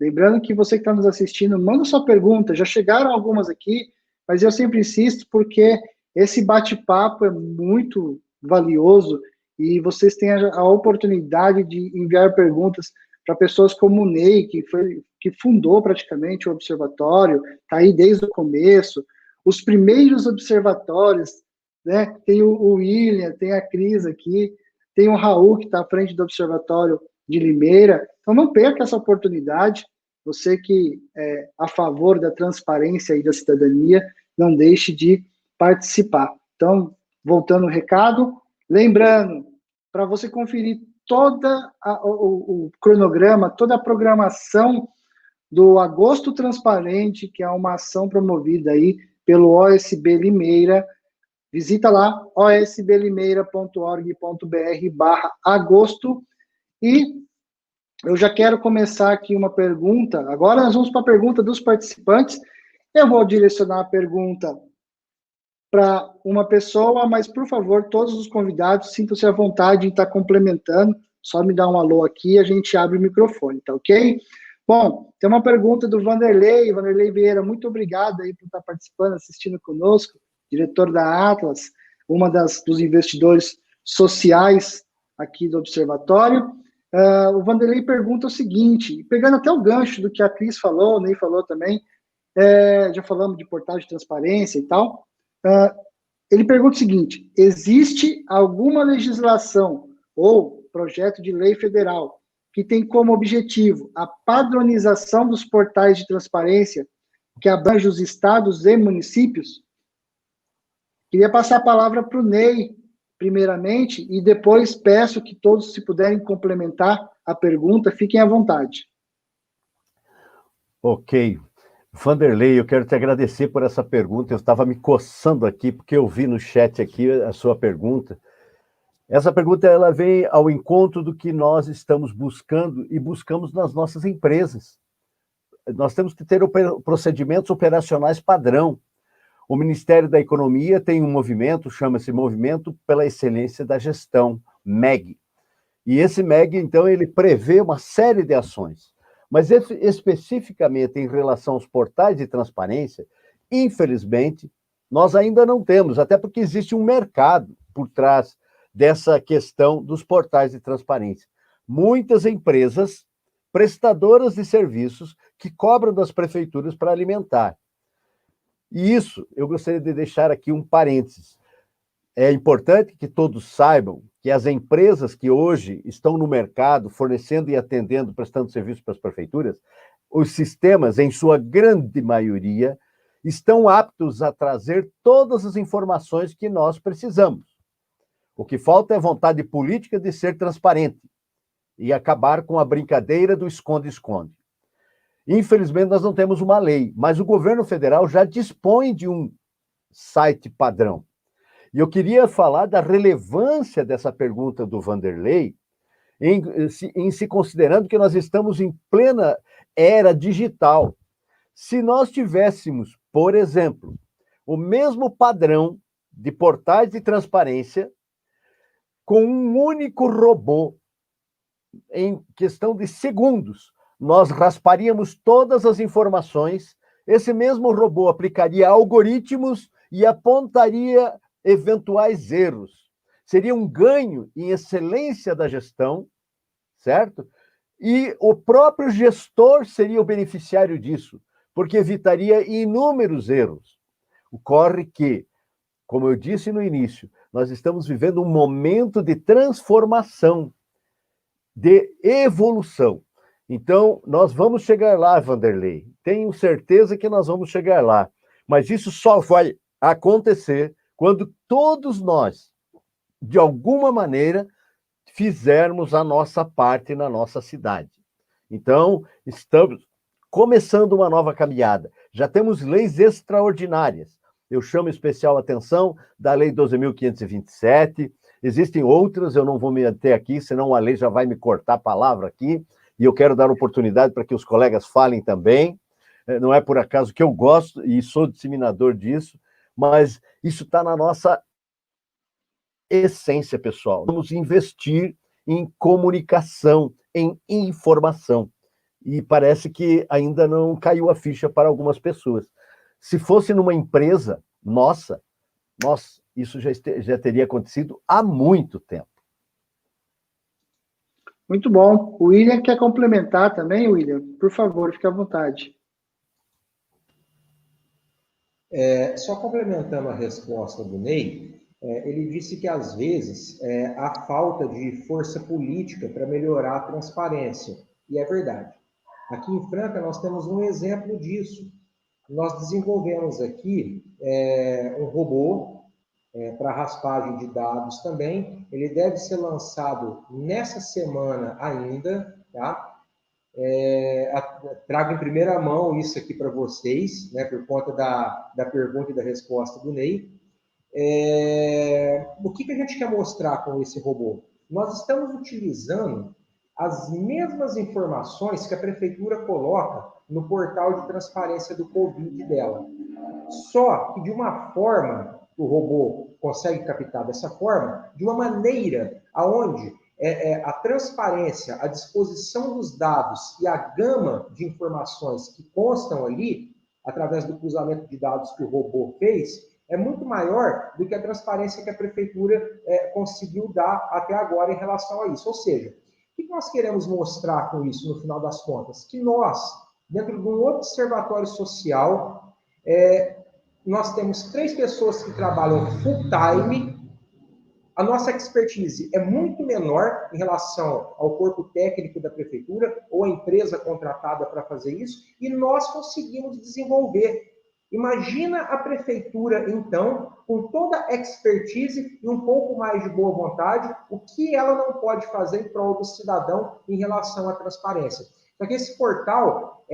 Lembrando que você que está nos assistindo, manda sua pergunta. Já chegaram algumas aqui, mas eu sempre insisto porque esse bate-papo é muito valioso e vocês têm a oportunidade de enviar perguntas para pessoas como o Ney, que fundou praticamente o observatório, está aí desde o começo. Os primeiros observatórios, né? Tem o William, tem a Cris aqui, tem o Raul, que está à frente do Observatório de Limeira. Então, não perca essa oportunidade. Você que é a favor da transparência e da cidadania, não deixe de participar. Então, voltando ao recado, lembrando, para você conferir o cronograma, toda a programação do Agosto Transparente, que é uma ação promovida aí pelo OSB Limeira, visita lá, osblimeira.org.br/agosto. E eu já quero começar aqui uma pergunta. Agora nós vamos para a pergunta dos participantes. Eu vou direcionar a pergunta para uma pessoa, mas, por favor, todos os convidados sintam-se à vontade em estar complementando. Só me dá um alô aqui e a gente abre o microfone, tá ok? Bom, tem uma pergunta do Vanderlei Vieira, muito obrigado aí por estar participando, assistindo conosco, diretor da Atlas, dos investidores sociais aqui do Observatório. O Vanderlei pergunta o seguinte, pegando até o gancho do que a Cris falou, o Ney falou também, já falamos de portal de transparência e tal, ele pergunta o seguinte, existe alguma legislação ou projeto de lei federal que tem como objetivo a padronização dos portais de transparência que abrange os estados e municípios? Queria passar a palavra para o Ney, primeiramente, e depois peço que todos, se puderem complementar a pergunta, fiquem à vontade. Ok. Vanderlei, eu quero te agradecer por essa pergunta. Eu estava me coçando aqui, porque eu vi no chat aqui a sua pergunta. Essa pergunta ela vem ao encontro do que nós estamos buscando e buscamos nas nossas empresas. Nós temos que ter procedimentos operacionais padrão. O Ministério da Economia tem um movimento, chama-se Movimento pela Excelência da Gestão, MEG. E esse MEG, então, ele prevê uma série de ações. Mas especificamente em relação aos portais de transparência, infelizmente, nós ainda não temos, até porque existe um mercado por trás dessa questão dos portais de transparência. Muitas empresas prestadoras de serviços que cobram das prefeituras para alimentar. E isso, eu gostaria de deixar aqui um parênteses. É importante que todos saibam que as empresas que hoje estão no mercado, fornecendo e atendendo, prestando serviço para as prefeituras, os sistemas, em sua grande maioria, estão aptos a trazer todas as informações que nós precisamos. O que falta é vontade política de ser transparente e acabar com a brincadeira do esconde-esconde. Infelizmente, nós não temos uma lei, mas o governo federal já dispõe de um site padrão. E eu queria falar da relevância dessa pergunta do Vanderlei, em se considerando que nós estamos em plena era digital. Se nós tivéssemos, por exemplo, o mesmo padrão de portais de transparência, com um único robô, em questão de segundos, nós rasparíamos todas as informações, esse mesmo robô aplicaria algoritmos e apontaria eventuais erros. Seria um ganho em excelência da gestão, certo? E o próprio gestor seria o beneficiário disso, porque evitaria inúmeros erros. Ocorre que como eu disse no início, nós estamos vivendo um momento de transformação, de evolução. Então, nós vamos chegar lá, Vanderlei. Tenho certeza que nós vamos chegar lá. Mas isso só vai acontecer quando todos nós, de alguma maneira, fizermos a nossa parte na nossa cidade. Então, estamos começando uma nova caminhada. Já temos leis extraordinárias. Eu chamo especial atenção da Lei 12.527. Existem outras, eu não vou me ater aqui, senão a lei já vai me cortar a palavra aqui, e eu quero dar oportunidade para que os colegas falem também. Não é por acaso que eu gosto e sou disseminador disso, mas isso está na nossa essência, pessoal. Vamos investir em comunicação, em informação. E parece que ainda não caiu a ficha para algumas pessoas. Se fosse numa empresa nossa, isso já teria acontecido há muito tempo. Muito bom. O William quer complementar também, William? Por favor, fique à vontade. Só complementando a resposta do Ney, ele disse que, às vezes, há falta de força política para melhorar a transparência. E é verdade. Aqui em Franca, nós temos um exemplo disso. Nós desenvolvemos aqui um robô para raspagem de dados também. Ele deve ser lançado nessa semana ainda, tá? Trago em primeira mão isso aqui para vocês, né, por conta da pergunta e da resposta do Ney. O que a gente quer mostrar com esse robô? Nós estamos utilizando as mesmas informações que a prefeitura coloca no portal de transparência do Covid dela. Só que de uma forma, o robô consegue captar dessa forma, de uma maneira aonde a transparência, a disposição dos dados e a gama de informações que constam ali, através do cruzamento de dados que o robô fez, é muito maior do que a transparência que a prefeitura conseguiu dar até agora em relação a isso. Ou seja, o que nós queremos mostrar com isso, no final das contas? Que nós, dentro de um observatório social, nós temos 3 pessoas que trabalham full-time. A nossa expertise é muito menor em relação ao corpo técnico da prefeitura ou a empresa contratada para fazer isso, e nós conseguimos desenvolver. Imagina a prefeitura, então, com toda a expertise e um pouco mais de boa vontade, o que ela não pode fazer em prol do cidadão em relação à transparência. Só que esse portal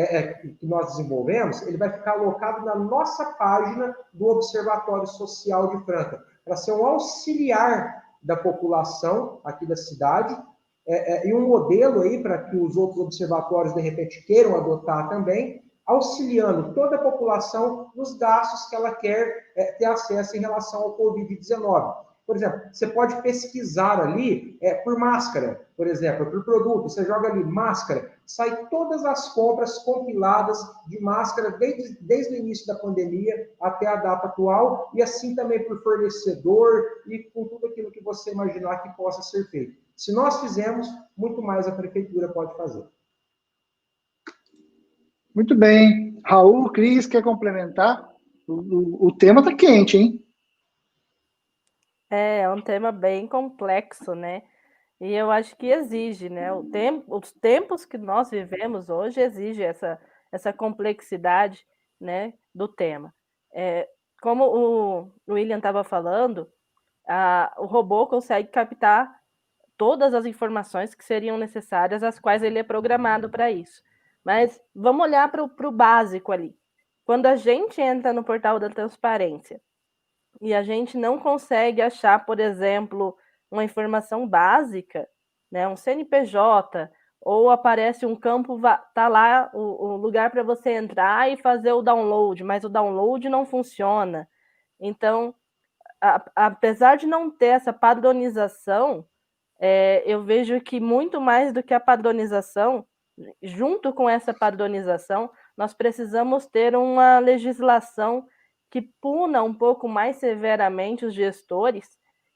que nós desenvolvemos, ele vai ficar alocado na nossa página do Observatório Social de Franca, para ser um auxiliar da população aqui da cidade, e um modelo aí para que os outros observatórios, de repente, queiram adotar também, auxiliando toda a população nos gastos que ela quer ter acesso em relação ao Covid-19. Por exemplo, você pode pesquisar ali por máscara, por exemplo, por produto. Você joga ali máscara, sai todas as compras compiladas de máscara desde o início da pandemia até a data atual, e assim também por fornecedor e com tudo aquilo que você imaginar que possa ser feito. Se nós fizermos, muito mais a prefeitura pode fazer. Muito bem. Raul, Cris, quer complementar? O tema está quente, hein? É um tema bem complexo, né? E eu acho que exige, né? Os tempos que nós vivemos hoje exige essa complexidade, né, do tema. Como o William estava falando, o robô consegue captar todas as informações que seriam necessárias, as quais ele é programado para isso. Mas vamos olhar para o básico ali. Quando a gente entra no portal da transparência e a gente não consegue achar, por exemplo, uma informação básica, né, um CNPJ, ou aparece um campo, tá lá o lugar para você entrar e fazer o download, mas o download não funciona. Então, apesar de não ter essa padronização, eu vejo que muito mais do que a padronização, junto com essa padronização, nós precisamos ter uma legislação que puna um pouco mais severamente os gestores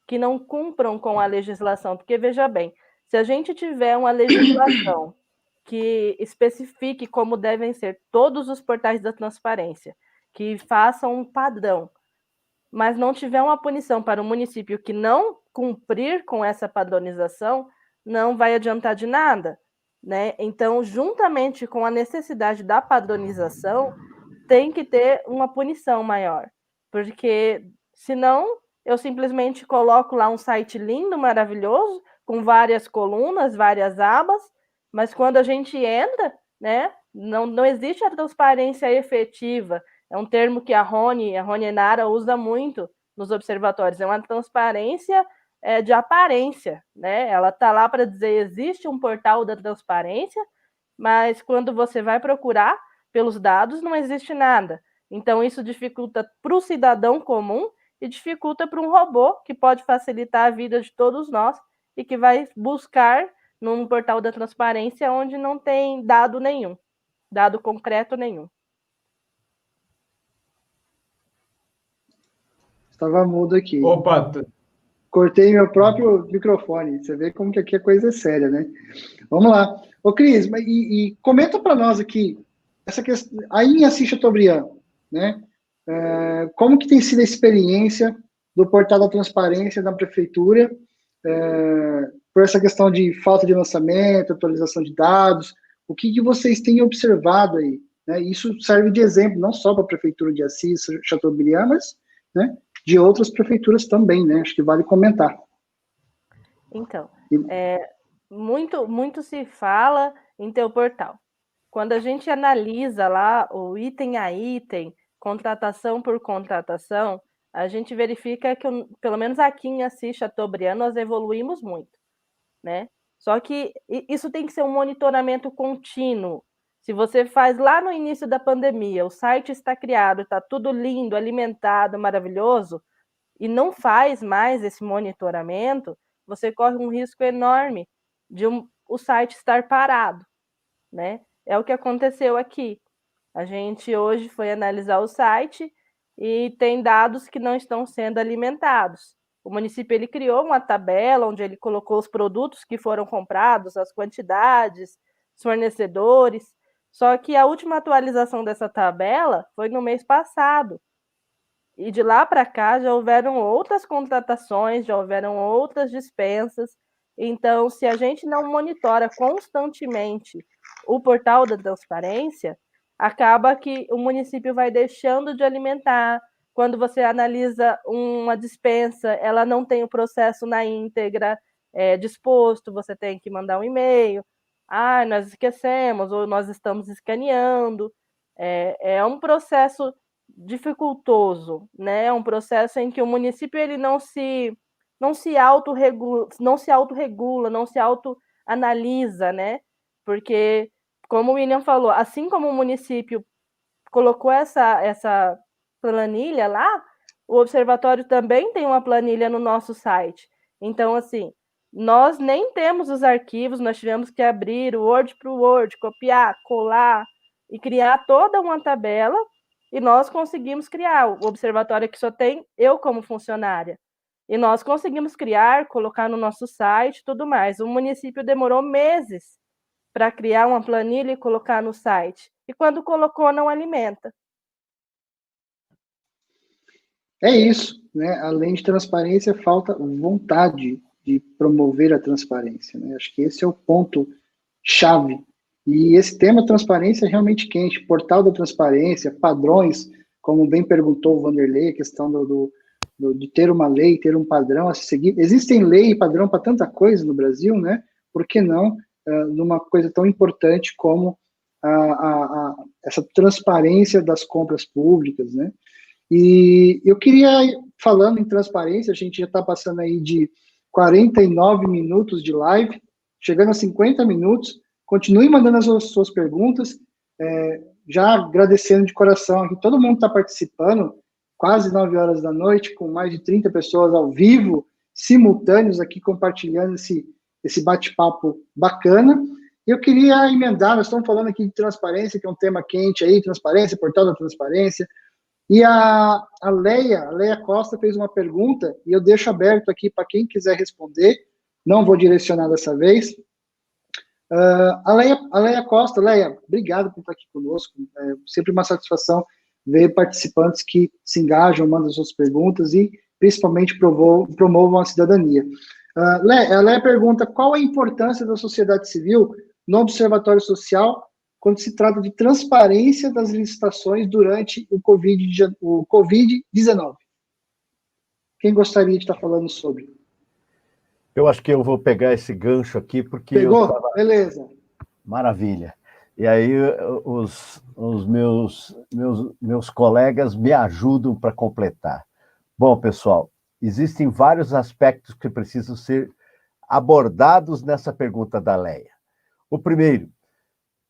que não cumpram com a legislação. Porque, veja bem, se a gente tiver uma legislação que especifique como devem ser todos os portais da transparência, que façam um padrão, mas não tiver uma punição para o município que não cumprir com essa padronização, não vai adiantar de nada, né? Então, juntamente com a necessidade da padronização, tem que ter uma punição maior, porque senão eu simplesmente coloco lá um site lindo, maravilhoso, com várias colunas, várias abas, mas quando a gente entra, né, não existe a transparência efetiva. É um termo que a Rony Nara usa muito nos observatórios, é uma transparência de aparência, né? Ela está lá para dizer existe um portal da transparência, mas quando você vai procurar pelos dados, não existe nada. Então, isso dificulta para o cidadão comum e dificulta para um robô, que pode facilitar a vida de todos nós e que vai buscar num portal da transparência onde não tem dado nenhum, dado concreto nenhum. Estava mudo aqui. Opa! Cortei meu próprio microfone. Você vê como que aqui a coisa é séria, né? Vamos lá. Ô, Cris, e comenta para nós aqui, essa questão, aí em Assis Chateaubriand, né? Como que tem sido a experiência do portal da transparência da prefeitura, por essa questão de falta de lançamento, atualização de dados, o que vocês têm observado aí? Né? Isso serve de exemplo, não só para a prefeitura de Assis Chateaubriand, mas, né, de outras prefeituras também, né? Acho que vale comentar. Então, muito se fala em teu portal. Quando a gente analisa lá o item a item, contratação por contratação, a gente verifica que, pelo menos aqui em Assis Chateaubriand, nós evoluímos muito, né? Só que isso tem que ser um monitoramento contínuo. Se você faz lá no início da pandemia, o site está criado, está tudo lindo, alimentado, maravilhoso, e não faz mais esse monitoramento, você corre um risco enorme de o site estar parado, né? É o que aconteceu aqui. A gente hoje foi analisar o site e tem dados que não estão sendo alimentados. O município ele criou uma tabela onde ele colocou os produtos que foram comprados, as quantidades, os fornecedores, só que a última atualização dessa tabela foi no mês passado. E de lá para cá já houveram outras contratações, já houveram outras dispensas. Então, se a gente não monitora constantemente o portal da transparência, acaba que o município vai deixando de alimentar. Quando você analisa uma dispensa, ela não tem o processo na íntegra disposto, você tem que mandar um e-mail. Nós esquecemos, ou nós estamos escaneando. É um processo dificultoso, né? É um processo em que o município ele não se autorregula, não se autoanalisa, né? Porque, como o William falou, assim como o município colocou essa planilha lá, o observatório também tem uma planilha no nosso site. Então, assim, nós nem temos os arquivos, nós tivemos que abrir o Word para o Word, copiar, colar e criar toda uma tabela. E nós conseguimos criar. O observatório aqui só tem eu como funcionária. E nós conseguimos criar, colocar no nosso site, tudo mais. O município demorou meses para criar uma planilha e colocar no site. E quando colocou, não alimenta. É isso, né? Além de transparência, falta vontade de promover a transparência, né? Acho que esse é o ponto chave. E esse tema transparência é realmente quente. Portal da transparência, padrões, como bem perguntou o Vanderlei, a questão de ter uma lei, ter um padrão a seguir. Existem lei e padrão para tanta coisa no Brasil, né? Por que não numa coisa tão importante como essa transparência das compras públicas, né? E eu queria, falando em transparência, a gente já está passando aí de 49 minutos de live, chegando a 50 minutos. Continue mandando as suas perguntas, já agradecendo de coração aqui, todo mundo está participando, quase 9 horas da noite, com mais de 30 pessoas ao vivo, simultâneos aqui, compartilhando esse bate-papo bacana. Eu queria emendar, nós estamos falando aqui de transparência, que é um tema quente aí, transparência, portal da transparência, e a Leia Costa fez uma pergunta, e eu deixo aberto aqui para quem quiser responder, não vou direcionar dessa vez. A Leia Costa, Leia, obrigado por estar aqui conosco, sempre uma satisfação ver participantes que se engajam, mandam suas perguntas e, principalmente, promovam a cidadania. A Léa pergunta qual a importância da sociedade civil no Observatório Social quando se trata de transparência das licitações durante o Covid-19. Quem gostaria de estar falando sobre? Eu acho que eu vou pegar esse gancho aqui, porque... Pegou? Beleza. Maravilha. E aí os meus colegas me ajudam para completar. Bom, pessoal, existem vários aspectos que precisam ser abordados nessa pergunta da Léa. O primeiro,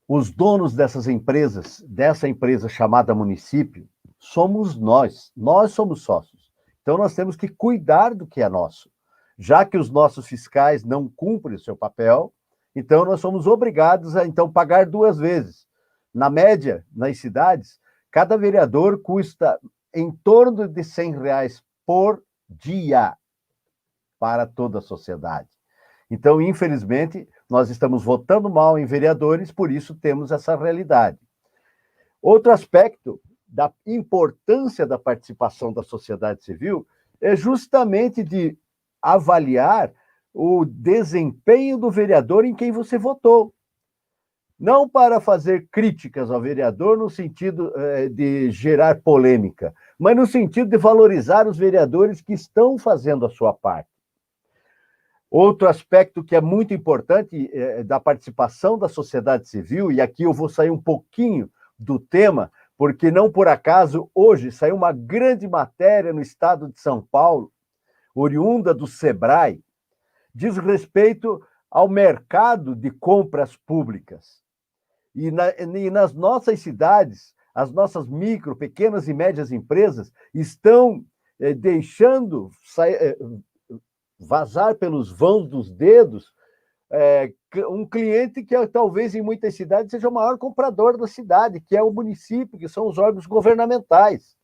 os donos dessas empresas, dessa empresa chamada município, somos nós somos sócios. Então, nós temos que cuidar do que é nosso. Já que os nossos fiscais não cumprem o seu papel, então nós somos obrigados a pagar 2 vezes. Na média, nas cidades, cada vereador custa em torno de R$100 por dia para toda a sociedade. Então, infelizmente, nós estamos votando mal em vereadores, por isso temos essa realidade. Outro aspecto da importância da participação da sociedade civil é justamente de avaliar o desempenho do vereador em quem você votou. Não para fazer críticas ao vereador no sentido de gerar polêmica, mas no sentido de valorizar os vereadores que estão fazendo a sua parte. Outro aspecto que é muito importante da participação da sociedade civil, e aqui eu vou sair um pouquinho do tema, porque não por acaso hoje saiu uma grande matéria no estado de São Paulo, oriunda do Sebrae, diz respeito ao mercado de compras públicas. E nas nossas cidades, as nossas micro, pequenas e médias empresas estão deixando vazar pelos vãos dos dedos um cliente que talvez em muitas cidades seja o maior comprador da cidade, que é o município, que são os órgãos governamentais.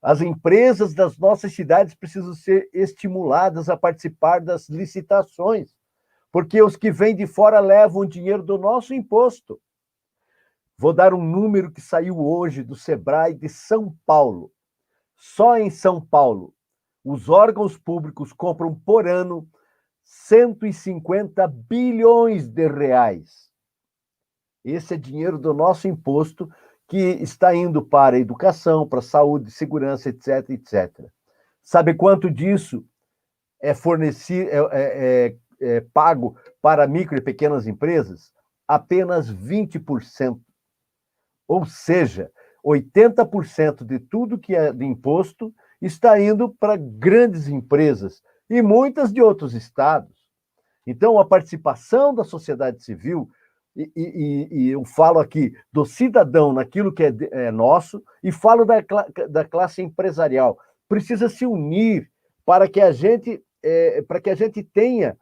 As empresas das nossas cidades precisam ser estimuladas a participar das licitações, porque os que vêm de fora levam o dinheiro do nosso imposto. Vou dar um número que saiu hoje do Sebrae de São Paulo. Só em São Paulo, os órgãos públicos compram por ano 150 bilhões de reais. Esse é dinheiro do nosso imposto que está indo para a educação, para a saúde, segurança, etc, etc. Sabe quanto disso é pago para micro e pequenas empresas? Apenas 20%. Ou seja, 80% de tudo que é de imposto está indo para grandes empresas e muitas de outros estados. Então, a participação da sociedade civil, e eu falo aqui do cidadão naquilo que é nosso, e falo da classe empresarial, precisa se unir para que a gente tenha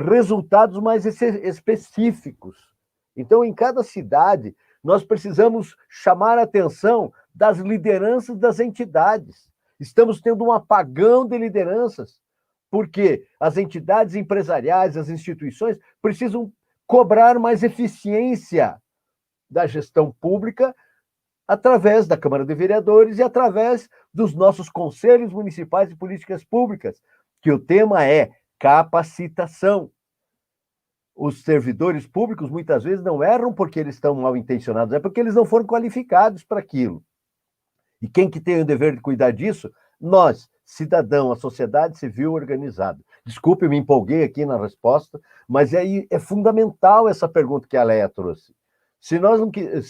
resultados mais específicos. Então, em cada cidade, nós precisamos chamar a atenção das lideranças das entidades. Estamos tendo um apagão de lideranças, porque as entidades empresariais, as instituições, precisam cobrar mais eficiência da gestão pública através da Câmara de Vereadores e através dos nossos conselhos municipais de políticas públicas, que o tema é capacitação. Os servidores públicos muitas vezes não erram porque eles estão mal intencionados, é porque eles não foram qualificados para aquilo. E quem que tem o dever de cuidar disso? Nós, cidadão, a sociedade civil organizada. Desculpe, eu me empolguei aqui na resposta, mas é fundamental essa pergunta que a Léa trouxe. Se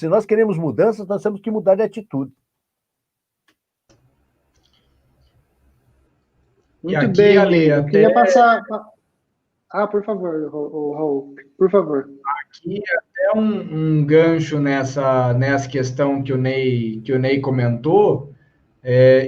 nós queremos mudanças, nós temos que mudar de atitude. Muito bem, Ale. Eu queria passar... por favor, Raul, por favor. Aqui até um gancho nessa questão que o Ney comentou,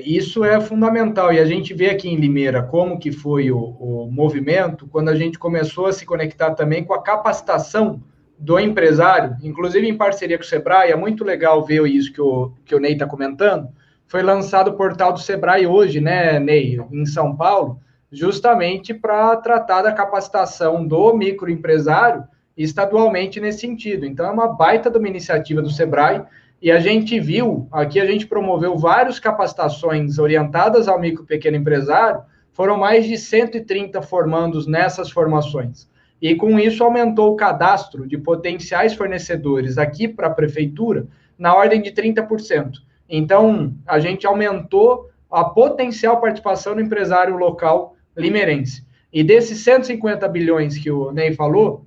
isso é fundamental, e a gente vê aqui em Limeira como que foi o movimento, quando a gente começou a se conectar também com a capacitação do empresário, inclusive em parceria com o Sebrae. É muito legal ver isso que o Ney está comentando. Foi lançado o portal do Sebrae hoje, né, Ney, em São Paulo, justamente para tratar da capacitação do microempresário estadualmente nesse sentido. Então, é uma baita de uma iniciativa do Sebrae, E a gente viu, aqui a gente promoveu várias capacitações orientadas ao micro e pequeno empresário, foram mais de 130 formandos nessas formações. E com isso aumentou o cadastro de potenciais fornecedores aqui para a prefeitura na ordem de 30%. Então, a gente aumentou a potencial participação do empresário local limeirense. E desses 150 bilhões que o Ney falou,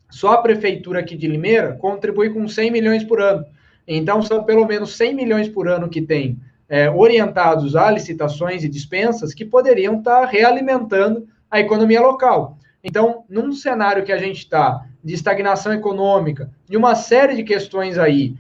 só a prefeitura aqui de Limeira contribui com 100 milhões por ano. Então, são pelo menos 100 milhões por ano que tem orientados a licitações e dispensas que poderiam estar realimentando a economia local. Então, num cenário que a gente está de estagnação econômica, de uma série de questões aí,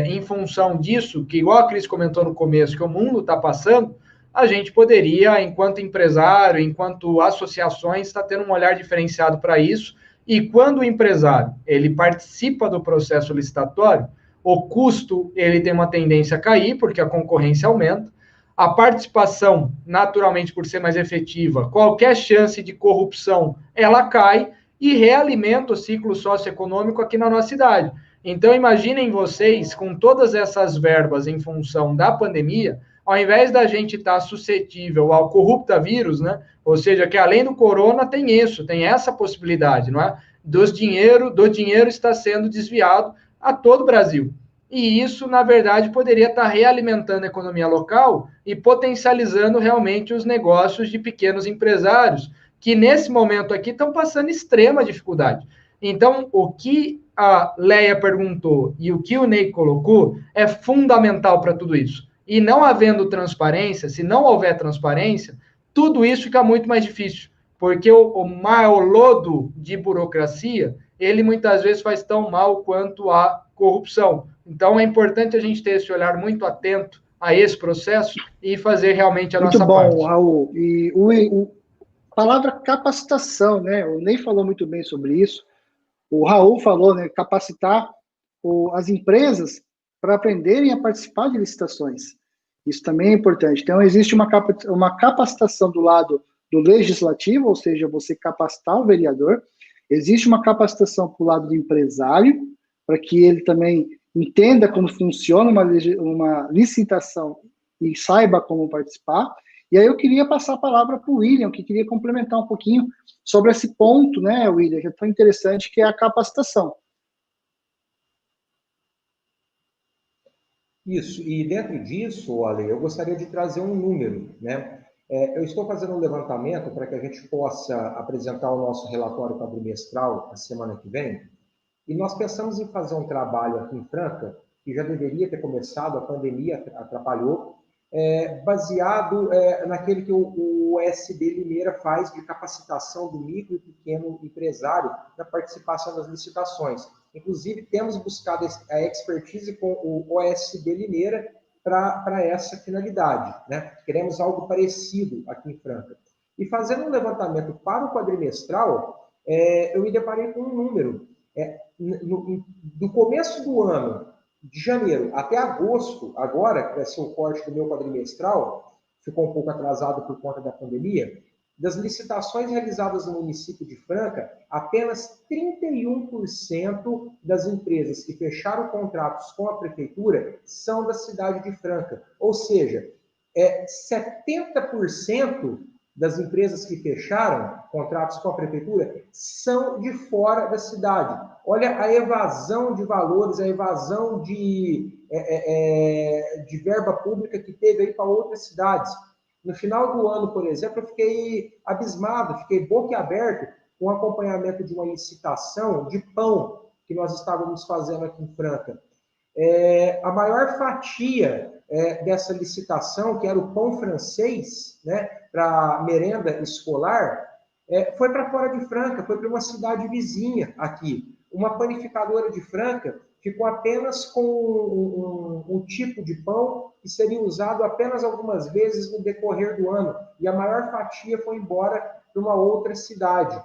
em função disso, que igual a Cris comentou no começo, que o mundo está passando, a gente poderia, enquanto empresário, enquanto associações, estar tendo um olhar diferenciado para isso. E quando o empresário ele participa do processo licitatório, o custo ele tem uma tendência a cair, porque a concorrência aumenta. A participação, naturalmente, por ser mais efetiva, qualquer chance de corrupção, ela cai e realimenta o ciclo socioeconômico aqui na nossa cidade. Então, imaginem vocês, com todas essas verbas em função da pandemia, ao invés da gente estar suscetível ao corruptavírus, né? Ou seja, que além do corona tem isso, tem essa possibilidade, não é? Do dinheiro está sendo desviado a todo o Brasil. E isso, na verdade, poderia estar realimentando a economia local e potencializando realmente os negócios de pequenos empresários, que nesse momento aqui estão passando extrema dificuldade. Então, o que a Leia perguntou e o que o Ney colocou é fundamental para tudo isso. E não havendo transparência, se não houver transparência, tudo isso fica muito mais difícil, porque o lodo de burocracia, ele muitas vezes faz tão mal quanto a corrupção. Então, é importante a gente ter esse olhar muito atento a esse processo e fazer realmente a nossa parte. Muito bom, Raul. E a palavra capacitação, né? O Ney falou muito bem sobre isso. O Raul falou, né? Capacitar as empresas para aprenderem a participar de licitações. Isso também é importante. Então, existe uma capacitação do lado do legislativo, ou seja, você capacitar o vereador. Existe uma capacitação para o lado do empresário, para que ele também entenda como funciona uma licitação e saiba como participar. E aí eu queria passar a palavra para o William, que queria complementar um pouquinho sobre esse ponto, né, William, que é tão interessante, que é a capacitação. Isso, e dentro disso, Ale, eu gostaria de trazer um número, né? Eu estou fazendo um levantamento para que a gente possa apresentar o nosso relatório quadrimestral a semana que vem, e nós pensamos em fazer um trabalho aqui em Franca, que já deveria ter começado, a pandemia atrapalhou, baseado naquele que o OSB Limeira faz de capacitação do micro e pequeno empresário na participação das licitações. Inclusive, temos buscado a expertise com o OSB Limeira para essa finalidade, né? Queremos algo parecido aqui em Franca. E fazendo um levantamento para o quadrimestral, eu me deparei com um número. Do começo do ano, de janeiro até agosto, agora, que vai ser o corte do meu quadrimestral, ficou um pouco atrasado por conta da pandemia, das licitações realizadas no município de Franca, apenas 31% das empresas que fecharam contratos com a prefeitura são da cidade de Franca. Ou seja, 70% das empresas que fecharam contratos com a prefeitura são de fora da cidade. Olha a evasão de valores, a evasão de verba pública que teve aí para outras cidades. No final do ano, por exemplo, eu fiquei abismado, fiquei boquiaberto com o acompanhamento de uma licitação de pão que nós estávamos fazendo aqui em Franca. A maior fatia dessa licitação, que era o pão francês, né, para merenda escolar, foi para fora de Franca, foi para uma cidade vizinha aqui. Uma panificadora de Franca ficou apenas com um tipo de pão que seria usado apenas algumas vezes no decorrer do ano, e a maior fatia foi embora para uma outra cidade.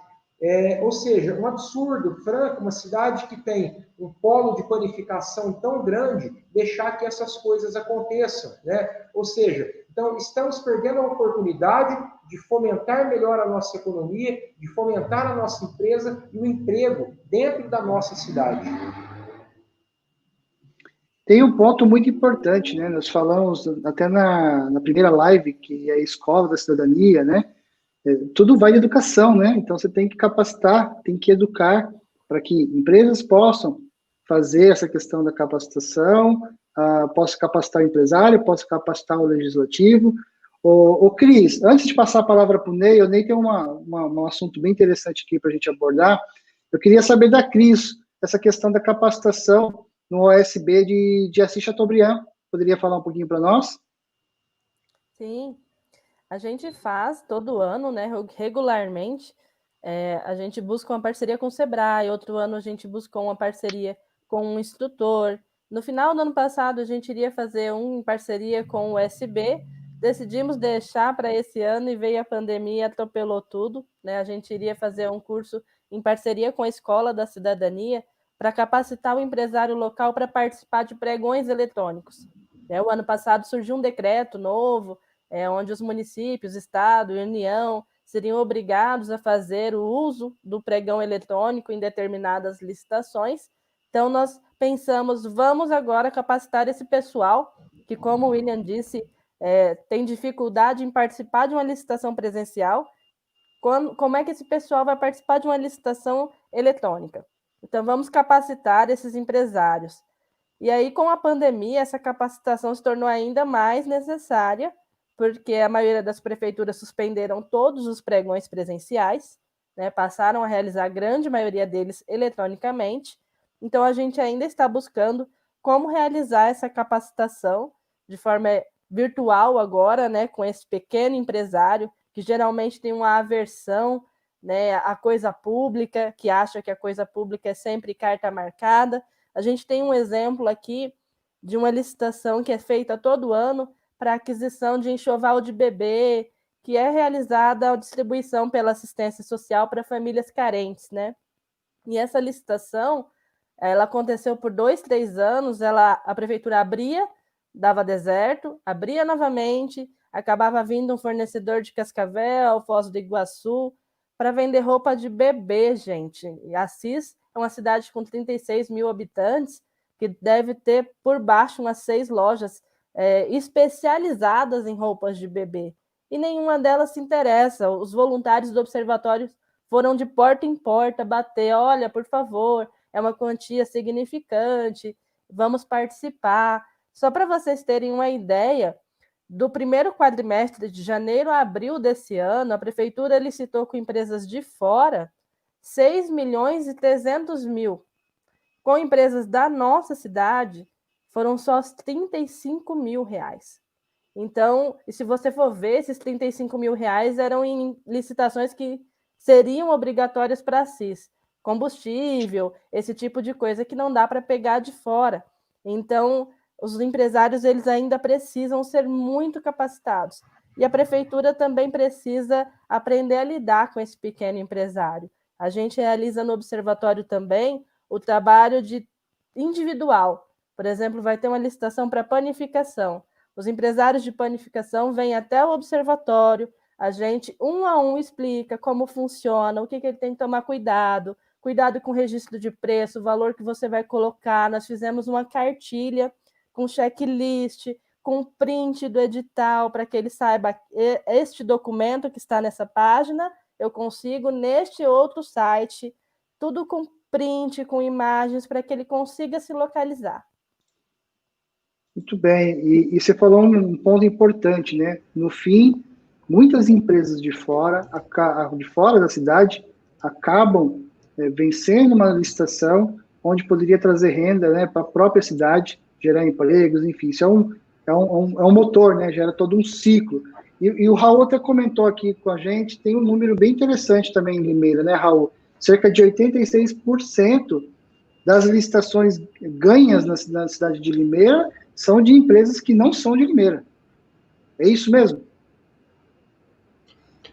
Ou seja, um absurdo, Franca, uma cidade que tem um polo de panificação tão grande, deixar que essas coisas aconteçam, né? Ou seja, então estamos perdendo a oportunidade de fomentar melhor a nossa economia, de fomentar a nossa empresa e o emprego dentro da nossa cidade. Tem um ponto muito importante, né? Nós falamos até na primeira live, que é a Escola da Cidadania, né? Tudo vai de educação, né? Então você tem que capacitar, tem que educar para que empresas possam fazer essa questão da capacitação, possa capacitar o empresário, possa capacitar o legislativo. Ô Cris, antes de passar a palavra para o Ney, o Ney tem um assunto bem interessante aqui para a gente abordar. Eu queria saber da Cris, essa questão da capacitação no OSB de Assis Chateaubriand. Poderia falar um pouquinho para nós? Sim, a gente faz todo ano, né, regularmente, a gente busca uma parceria com o Sebrae, outro ano a gente buscou uma parceria com um instrutor. No final do ano passado, a gente iria fazer em parceria com o USB, decidimos deixar para esse ano e veio a pandemia e atropelou tudo, né? A gente iria fazer um curso em parceria com a Escola da Cidadania para capacitar o empresário local para participar de pregões eletrônicos. O ano passado surgiu um decreto novo, onde os municípios, Estado e União seriam obrigados a fazer o uso do pregão eletrônico em determinadas licitações. Então, nós pensamos, vamos agora capacitar esse pessoal, que, como o William disse, tem dificuldade em participar de uma licitação presencial. Como é que esse pessoal vai participar de uma licitação eletrônica? Então, vamos capacitar esses empresários. E aí, com a pandemia, essa capacitação se tornou ainda mais necessária, porque a maioria das prefeituras suspenderam todos os pregões presenciais, né, passaram a realizar a grande maioria deles eletronicamente. Então, a gente ainda está buscando como realizar essa capacitação de forma virtual agora, né, com esse pequeno empresário, que geralmente tem uma aversão, né, à coisa pública, que acha que a coisa pública é sempre carta marcada. A gente tem um exemplo aqui de uma licitação que é feita todo ano para aquisição de enxoval de bebê, que é realizada a distribuição pela assistência social para famílias carentes, né? E essa licitação, ela aconteceu por 2, 3 anos, a prefeitura abria, dava deserto, abria novamente, acabava vindo um fornecedor de Cascavel, Foz do Iguaçu, para vender roupa de bebê, gente. E Assis é uma cidade com 36 mil habitantes, que deve ter por baixo umas 6 lojas especializadas em roupas de bebê. E nenhuma delas se interessa. Os voluntários do observatório foram de porta em porta bater, olha, por favor, é uma quantia significante, vamos participar. Só para vocês terem uma ideia, do primeiro quadrimestre de janeiro a abril desse ano, a prefeitura licitou com empresas de fora 6 milhões e 300 mil. Com empresas da nossa cidade, foram só 35 mil reais. Então, e se você for ver, esses 35 mil reais eram em licitações que seriam obrigatórias para a CIS. Combustível, esse tipo de coisa que não dá para pegar de fora. Então, os empresários eles ainda precisam ser muito capacitados. E a prefeitura também precisa aprender a lidar com esse pequeno empresário. A gente realiza no observatório também o trabalho de individual. Por exemplo, vai ter uma licitação para panificação. Os empresários de panificação vêm até o observatório, a gente, um a um, explica como funciona, o que ele tem que tomar cuidado com o registro de preço, o valor que você vai colocar. Nós fizemos uma cartilha com checklist, com print do edital, para que ele saiba, este documento que está nessa página, eu consigo neste outro site, tudo com print, com imagens, para que ele consiga se localizar. Muito bem, e você falou um ponto importante, né? No fim, muitas empresas de fora da cidade acabam vencendo uma licitação onde poderia trazer renda, né, para a própria cidade, gerar empregos, enfim, isso é um motor, né? Gera todo um ciclo. E o Raul até comentou aqui com a gente, tem um número bem interessante também em Limeira, né, Raul? Cerca de 86% das licitações ganhas na cidade de Limeira são de empresas que não são de Limeira. É isso mesmo?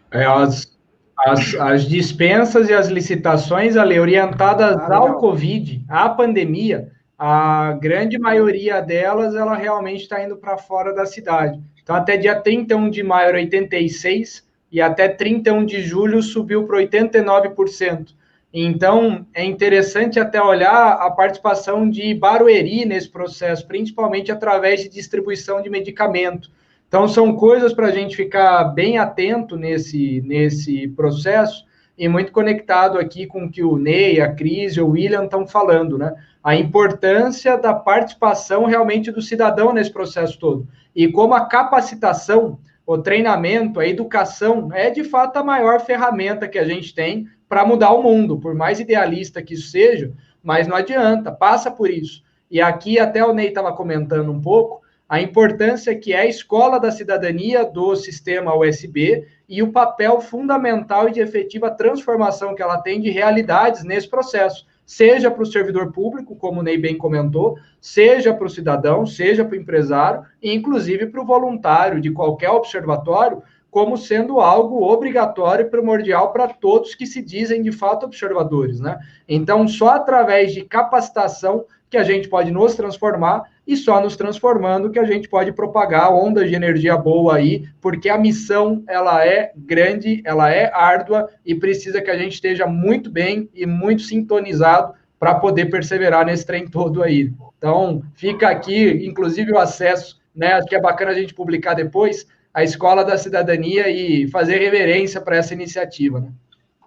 As dispensas e as licitações, ali, orientadas ao Covid, à pandemia, a grande maioria delas, ela realmente está indo para fora da cidade. Então, até dia 31 de maio era 86%, e até 31 de julho subiu para 89%. Então, é interessante até olhar a participação de Barueri nesse processo, principalmente através de distribuição de medicamento. Então, são coisas para a gente ficar bem atento nesse processo e muito conectado aqui com o que o Ney, a Cris e o William estão falando, né? A importância da participação realmente do cidadão nesse processo todo. E como a capacitação, o treinamento, a educação é, de fato, a maior ferramenta que a gente tem para mudar o mundo, por mais idealista que isso seja, mas não adianta, passa por isso. E aqui até o Ney estava comentando um pouco, a importância que é a escola da cidadania do sistema USB e o papel fundamental e de efetiva transformação que ela tem de realidades nesse processo, seja para o servidor público, como o Ney bem comentou, seja para o cidadão, seja para o empresário, e inclusive para o voluntário de qualquer observatório, como sendo algo obrigatório e primordial para todos que se dizem de fato observadores, né? Então, só através de capacitação que a gente pode nos transformar e só nos transformando que a gente pode propagar ondas de energia boa aí, porque a missão, ela é grande, ela é árdua e precisa que a gente esteja muito bem e muito sintonizado para poder perseverar nesse trem todo aí. Então, fica aqui, inclusive, o acesso, né? Acho que é bacana a gente publicar depois, a Escola da Cidadania e fazer reverência para essa iniciativa, né?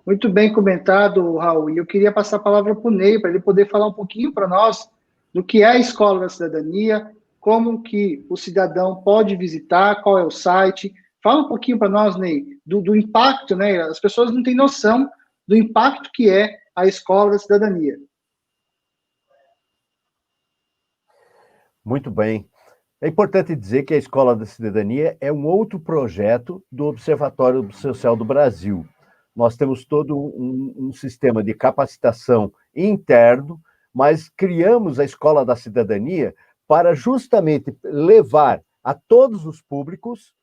Muito bem comentado, Raul. E eu queria passar a palavra para o Ney, para ele poder falar um pouquinho para nós do que é a Escola da Cidadania, como que o cidadão pode visitar, qual é o site. Fala um pouquinho para nós, Ney, do impacto, né? As pessoas não têm noção do impacto que é a Escola da Cidadania. Muito bem. É importante dizer que a Escola da Cidadania é um outro projeto do Observatório Social do Brasil. Nós temos todo um sistema de capacitação interno, mas criamos a Escola da Cidadania para justamente levar a todos os públicos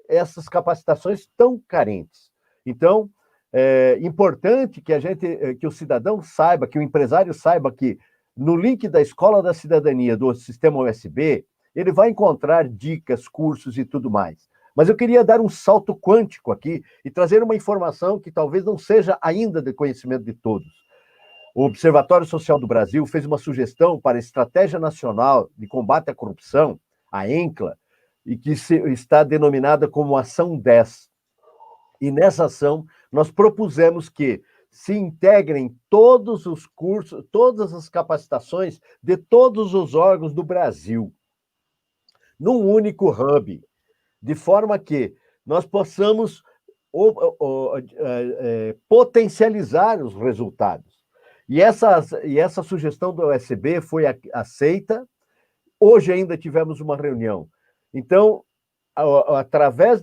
essas capacitações tão carentes. Então, é importante que o cidadão saiba, que o empresário saiba que no link da Escola da Cidadania do Sistema USB, ele vai encontrar dicas, cursos e tudo mais. Mas eu queria dar um salto quântico aqui e trazer uma informação que talvez não seja ainda de conhecimento de todos. O Observatório Social do Brasil fez uma sugestão para a Estratégia Nacional de Combate à Corrupção, a ENCLA, e que está denominada como Ação 10. E nessa ação, nós propusemos que se integrem todos os cursos, todas as capacitações de todos os órgãos do Brasil, num único hub, de forma que nós possamos potencializar os resultados. E essa sugestão do OSB foi aceita. Hoje ainda tivemos uma reunião. Então, através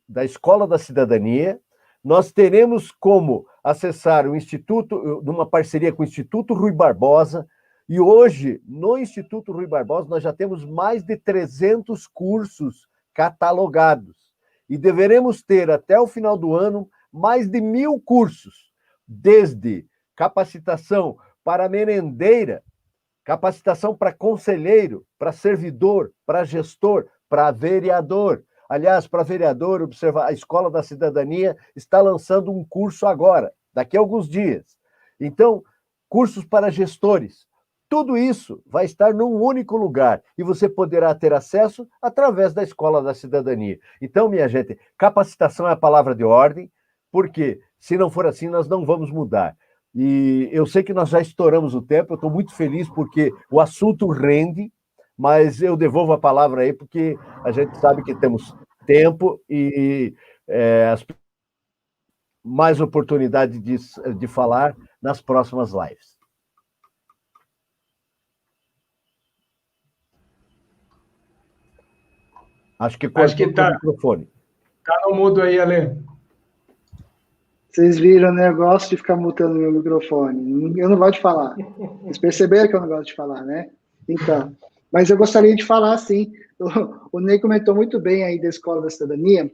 da Escola da Cidadania, nós teremos como acessar o Instituto, numa parceria com o Instituto Rui Barbosa, e hoje, no Instituto Rui Barbosa, nós já temos mais de 300 cursos catalogados, e deveremos ter, até o final do ano, mais de 1.000 cursos, desde capacitação para merendeira, capacitação para conselheiro, para servidor, para gestor, para vereador. Aliás, para vereador, a Escola da Cidadania está lançando um curso agora, daqui a alguns dias. Então, cursos para gestores. Tudo isso vai estar num único lugar e você poderá ter acesso através da Escola da Cidadania. Então, minha gente, capacitação é a palavra de ordem, porque se não for assim, nós não vamos mudar. E eu sei que nós já estouramos o tempo, eu estou muito feliz porque o assunto rende, mas eu devolvo a palavra aí, porque a gente sabe que temos tempo e mais oportunidade de falar nas próximas lives. Acho que tá o microfone. Tá no mudo aí, Ale. Vocês viram o negócio de ficar mutando meu microfone. Eu não gosto de falar. Vocês perceberam que eu não gosto de falar, né? Então, mas eu gostaria de falar, sim. O Ney comentou muito bem aí da Escola da Cidadania,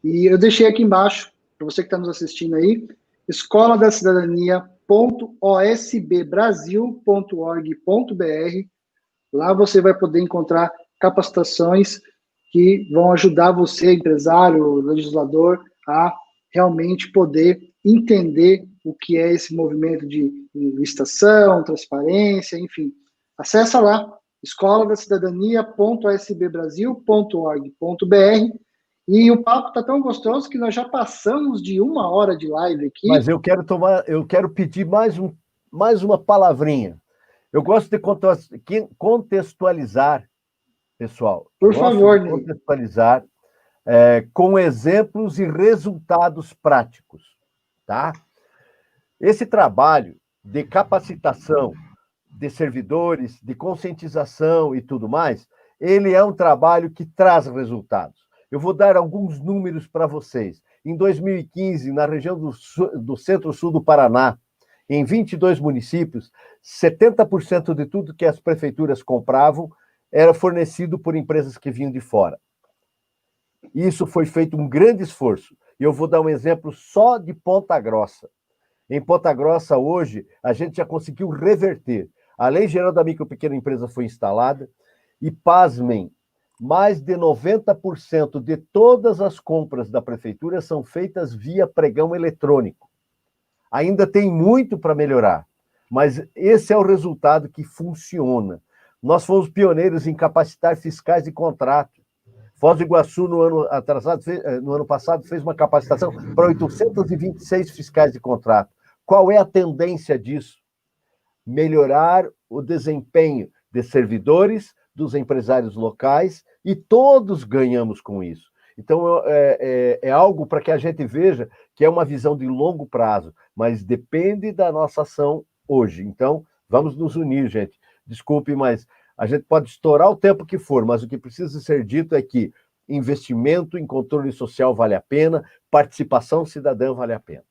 e eu deixei aqui embaixo, para você que está nos assistindo aí, escoladacidadania.osbbrasil.org.br. Lá você vai poder encontrar capacitações que vão ajudar você, empresário, legislador, a realmente poder entender o que é esse movimento de licitação, transparência, enfim. Acessa lá, escoladacida.asbbrasil.org.br, e o papo está tão gostoso que nós já passamos de 1 hora de live aqui. Mas eu quero pedir mais uma palavrinha. Eu gosto de contextualizar, pessoal. Por favor, Ney. Contextualizar com exemplos e resultados práticos, tá? Esse trabalho de capacitação de servidores, de conscientização e tudo mais, ele é um trabalho que traz resultados. Eu vou dar alguns números para vocês. Em 2015, na região do Centro-Sul do Paraná, em 22 municípios, 70% de tudo que as prefeituras compravam era fornecido por empresas que vinham de fora. Isso foi feito um grande esforço. E eu vou dar um exemplo só de Ponta Grossa. Em Ponta Grossa, hoje, a gente já conseguiu reverter. A Lei Geral da Micro e Pequena Empresa foi instalada e, pasmem, mais de 90% de todas as compras da prefeitura são feitas via pregão eletrônico. Ainda tem muito para melhorar, mas esse é o resultado que funciona. Nós fomos pioneiros em capacitar fiscais de contrato. Foz do Iguaçu, no ano passado, fez uma capacitação para 826 fiscais de contrato. Qual é a tendência disso? Melhorar o desempenho de servidores, dos empresários locais, e todos ganhamos com isso. Então, é algo para que a gente veja que é uma visão de longo prazo, mas depende da nossa ação hoje. Então, vamos nos unir, gente. Desculpe, mas a gente pode estourar o tempo que for, mas o que precisa ser dito é que investimento em controle social vale a pena, participação cidadã vale a pena.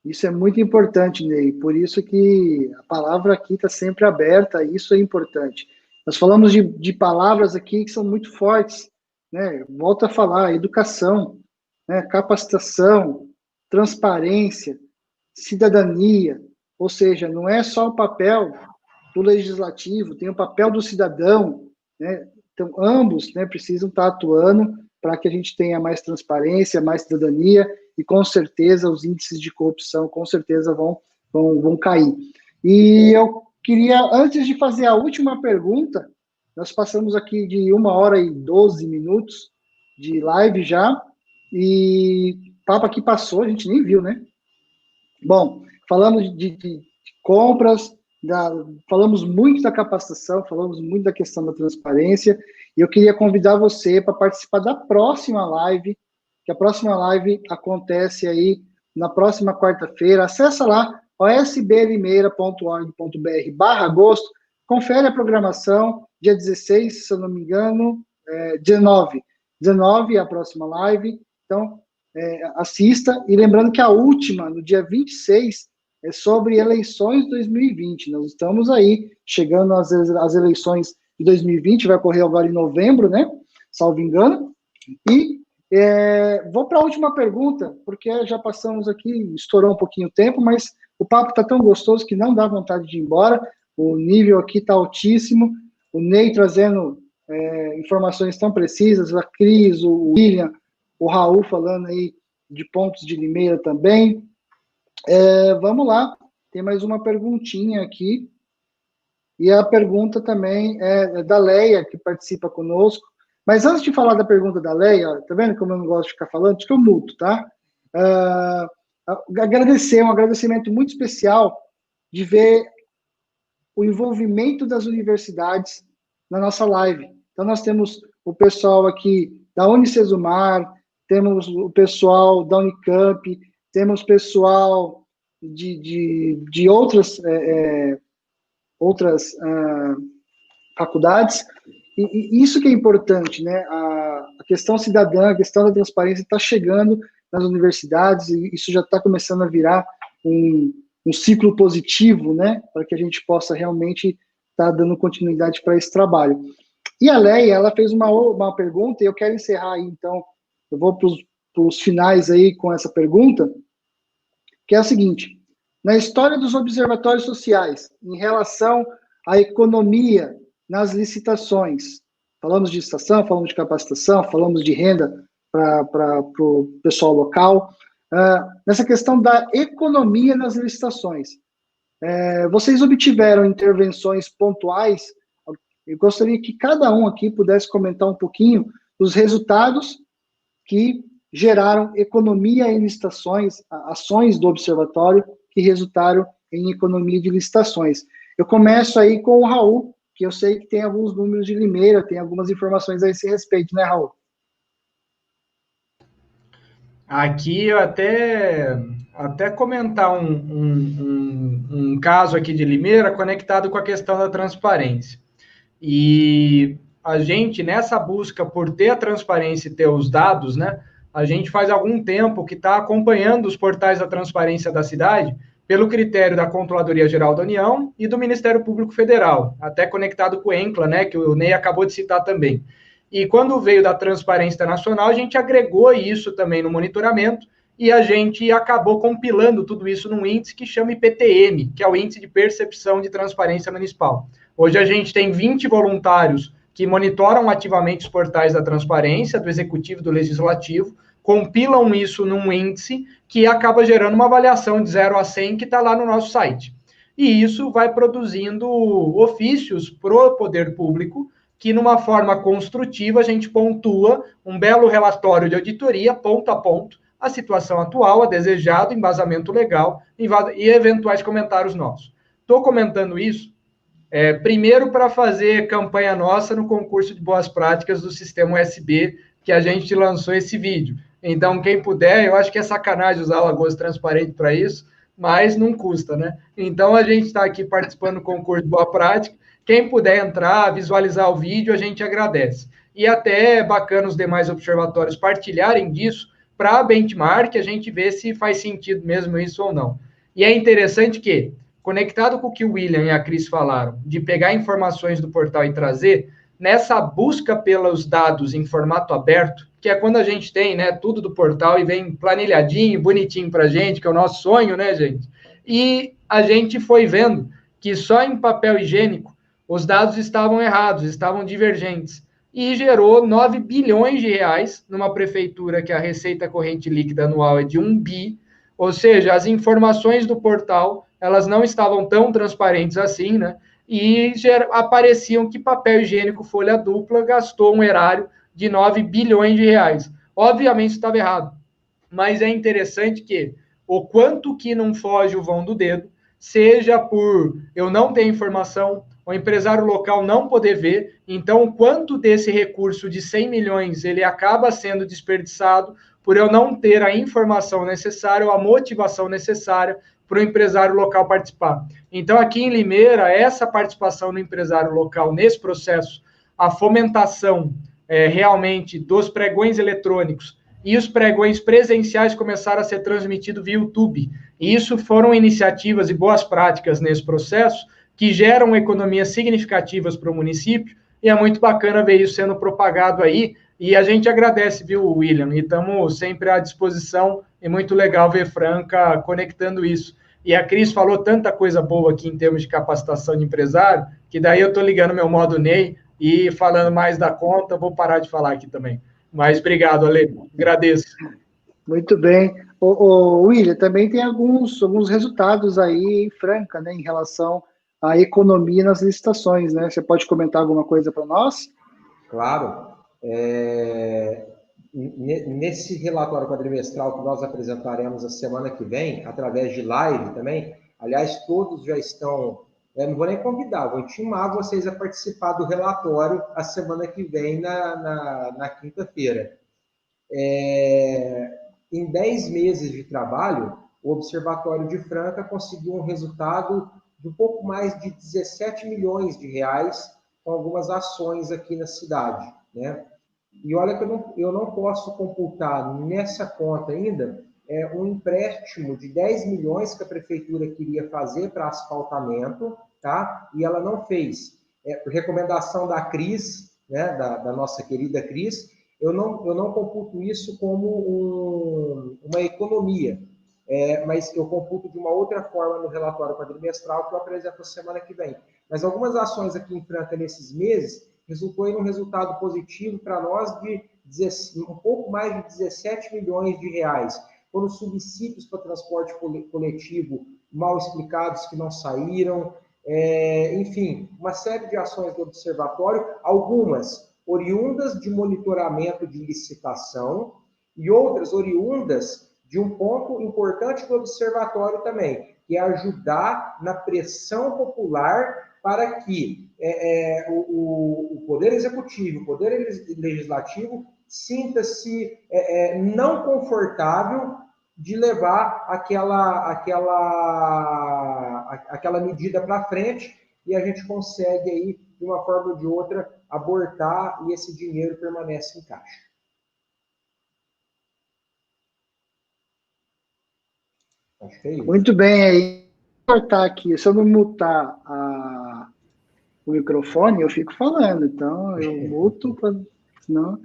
Isso é muito importante, Ney, por isso que a palavra aqui está sempre aberta, isso é importante. Nós falamos de palavras aqui que são muito fortes, né? Volto a falar, educação, né? Capacitação, transparência, cidadania, ou seja, não é só o papel do legislativo, tem o papel do cidadão, né? Então, ambos, né, precisam estar atuando para que a gente tenha mais transparência, mais cidadania, e com certeza os índices de corrupção, com certeza, vão cair. E eu queria, antes de fazer a última pergunta, nós passamos aqui de 1 hora e 12 minutos de live já, e o papo aqui passou, a gente nem viu, né? Bom, falamos de compras, falamos muito da capacitação, falamos muito da questão da transparência, e eu queria convidar você para participar da próxima live, que a próxima live acontece aí na próxima quarta-feira. Acessa lá, osblimeira.org.br/agosto, confere a programação, dia 16, se eu não me engano, 19 é a próxima live, então assista, e lembrando que a última, no dia 26, é sobre eleições de 2020. Nós estamos aí, chegando às eleições de 2020, vai ocorrer agora em novembro, né? Salvo engano. E vou para a última pergunta, porque já passamos aqui, estourou um pouquinho o tempo, mas o papo está tão gostoso que não dá vontade de ir embora. O nível aqui está altíssimo. O Ney trazendo informações tão precisas, a Cris, o William, o Raul falando aí de pontos de Limeira também. Vamos lá, tem mais uma perguntinha aqui, e a pergunta também é da Leia, que participa conosco, mas antes de falar da pergunta da Leia, ó, tá vendo como eu não gosto de ficar falando? Acho que eu muto, tá? Agradecer, um agradecimento muito especial de ver o envolvimento das universidades na nossa live. Então, nós temos o pessoal aqui da Unicesumar, temos o pessoal da Unicamp, temos pessoal de outras faculdades, e isso que é importante, né? A questão cidadã, a questão da transparência está chegando nas universidades, e isso já está começando a virar um ciclo positivo, né? Para que a gente possa realmente estar dando continuidade para esse trabalho. E a Leia, ela fez uma pergunta, e eu quero encerrar aí, então, eu vou para os finais aí com essa pergunta, que é a seguinte: na história dos observatórios sociais, em relação à economia nas licitações, falamos de licitação, falamos de capacitação, falamos de renda para o pessoal local, nessa questão da economia nas licitações. Vocês obtiveram intervenções pontuais. Eu gostaria que cada um aqui pudesse comentar um pouquinho os resultados que geraram economia em licitações, ações do observatório que resultaram em economia de licitações. Eu começo aí com o Raul, que eu sei que tem alguns números de Limeira, tem algumas informações a esse respeito, né, Raul? Aqui eu até comentar um caso aqui de Limeira conectado com a questão da transparência. E a gente, nessa busca por ter a transparência e ter os dados, né, a gente faz algum tempo que está acompanhando os portais da transparência da cidade pelo critério da Controladoria Geral da União e do Ministério Público Federal, até conectado com o ENCLA, né, que o Ney acabou de citar também. E quando veio da Transparência Nacional, a gente agregou isso também no monitoramento e a gente acabou compilando tudo isso num índice que chama IPTM, que é o Índice de Percepção de Transparência Municipal. Hoje a gente tem 20 voluntários que monitoram ativamente os portais da transparência, do Executivo e do Legislativo, compilam isso num índice que acaba gerando uma avaliação de 0 a 100 que está lá no nosso site. E isso vai produzindo ofícios para o poder público, que numa forma construtiva a gente pontua um belo relatório de auditoria, ponto a ponto, a situação atual, a desejado, embasamento legal e eventuais comentários nossos. Estou comentando isso, primeiro para fazer campanha nossa no concurso de boas práticas do Sistema USB, que a gente lançou esse vídeo. Então, quem puder, eu acho que é sacanagem usar o Alagoas Transparente para isso, mas não custa, né? Então, a gente está aqui participando do concurso de boa prática. Quem puder entrar, visualizar o vídeo, a gente agradece. E até é bacana os demais observatórios partilharem disso para benchmark, a gente ver se faz sentido mesmo isso ou não. E é interessante que, conectado com o que o William e a Cris falaram, de pegar informações do portal e trazer, nessa busca pelos dados em formato aberto, que é quando a gente tem, né, tudo do portal e vem planilhadinho, bonitinho para a gente, que é o nosso sonho, né, gente? E a gente foi vendo que só em papel higiênico os dados estavam errados, estavam divergentes. E gerou 9 bilhões de reais numa prefeitura que a receita corrente líquida anual é de 1 bi, ou seja, as informações do portal, elas não estavam tão transparentes assim, né? E apareciam que papel higiênico folha dupla gastou um erário de 9 bilhões de reais. Obviamente isso estava errado, mas é interessante que o quanto que não foge o vão do dedo, seja por eu não ter informação, o empresário local não poder ver, então o quanto desse recurso de 100 milhões ele acaba sendo desperdiçado por eu não ter a informação necessária ou a motivação necessária para o empresário local participar. Então, aqui em Limeira, essa participação do empresário local nesse processo, a fomentação realmente dos pregões eletrônicos e os pregões presenciais começaram a ser transmitidos via YouTube. E isso foram iniciativas e boas práticas nesse processo que geram economias significativas para o município, e é muito bacana ver isso sendo propagado aí, e a gente agradece, viu, William, e estamos sempre à disposição, e muito legal ver Franca conectando isso. E a Cris falou tanta coisa boa aqui em termos de capacitação de empresário, que daí eu estou ligando meu modo Ney, e falando mais da conta, vou parar de falar aqui também. Mas obrigado, Ale, agradeço. Muito bem. William, também tem alguns resultados aí em Franca, né, em relação à economia nas licitações, né? Você pode comentar alguma coisa para nós? Claro. Nesse relatório quadrimestral que nós apresentaremos a semana que vem, através de live também, aliás, todos já estão, não vou nem convidar, vou intimar vocês a participar do relatório a semana que vem, na quinta-feira. Em 10 meses de trabalho, o Observatório de Franca conseguiu um resultado de um pouco mais de 17 milhões de reais com algumas ações aqui na cidade, né? E olha que eu não posso computar nessa conta ainda um empréstimo de 10 milhões que a prefeitura queria fazer para asfaltamento, tá? E ela não fez. Por recomendação da Cris, né, da nossa querida Cris, eu não computo isso como uma economia, mas eu computo de uma outra forma no relatório quadrimestral que eu apresento a semana que vem. Mas algumas ações aqui em Franca nesses meses resultou em um resultado positivo para nós de um pouco mais de 17 milhões de reais. foram subsídios para transporte coletivo mal explicados que não saíram, enfim, uma série de ações do observatório, algumas oriundas de monitoramento de licitação e outras oriundas de um ponto importante do observatório também, que é ajudar na pressão popular para que o Poder Executivo, o Poder Legislativo, sinta-se não confortável de levar aquela medida para frente, e a gente consegue aí, de uma forma ou de outra, abortar e esse dinheiro permanece em caixa. Acho que é isso. Muito bem, aí cortar aqui, se eu não mutar o microfone, eu fico falando, então eu muto, senão...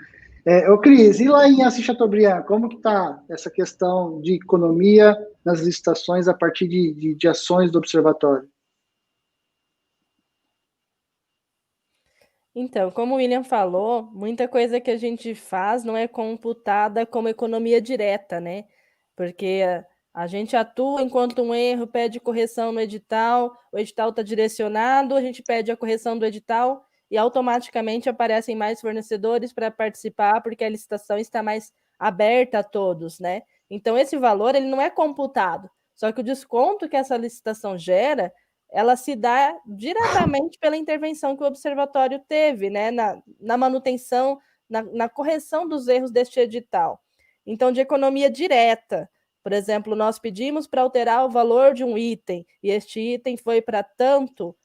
Ô Cris, e lá em Assis Chateaubriand, como que está essa questão de economia nas licitações a partir de ações do observatório? Então, como o William falou, muita coisa que a gente faz não é computada como economia direta, né? Porque a gente atua enquanto um erro pede correção no edital, o edital está direcionado, a gente pede a correção do edital e automaticamente aparecem mais fornecedores para participar, porque a licitação está mais aberta a todos, né? Então, esse valor ele não é computado, só que o desconto que essa licitação gera, ela se dá diretamente pela intervenção que o observatório teve, né? Na manutenção, na correção dos erros deste edital. Então, de economia direta, por exemplo, nós pedimos para alterar o valor de um item, e este item foi para tanto,